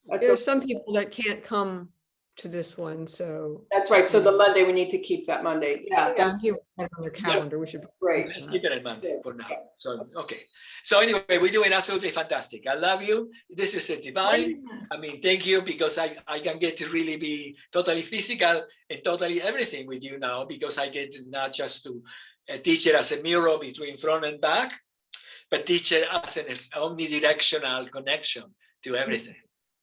[SPEAKER 2] That's
[SPEAKER 3] There's some people that can't come to this one, so.
[SPEAKER 2] That's right. So the Monday, we need to keep that Monday. Yeah,
[SPEAKER 3] Yeah, he had it on their calendar, we should.
[SPEAKER 2] great.
[SPEAKER 1] Let's keep it at Monday for now. So, okay. So anyway, we're doing absolutely fantastic. I love you. This is a divine. I mean, thank you, because I can get to really be totally physical and totally everything with you now, because I get not just to teach it as a mirror between front and back, but teach it as an omnidirectional connection to everything.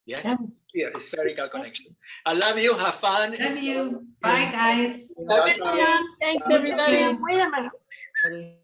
[SPEAKER 1] Yeah, yeah, spherical connection. I love you. Have fun.
[SPEAKER 4] Love you. Bye, guys.
[SPEAKER 2] Okay.
[SPEAKER 6] Thanks, everybody.
[SPEAKER 5] Wait a minute.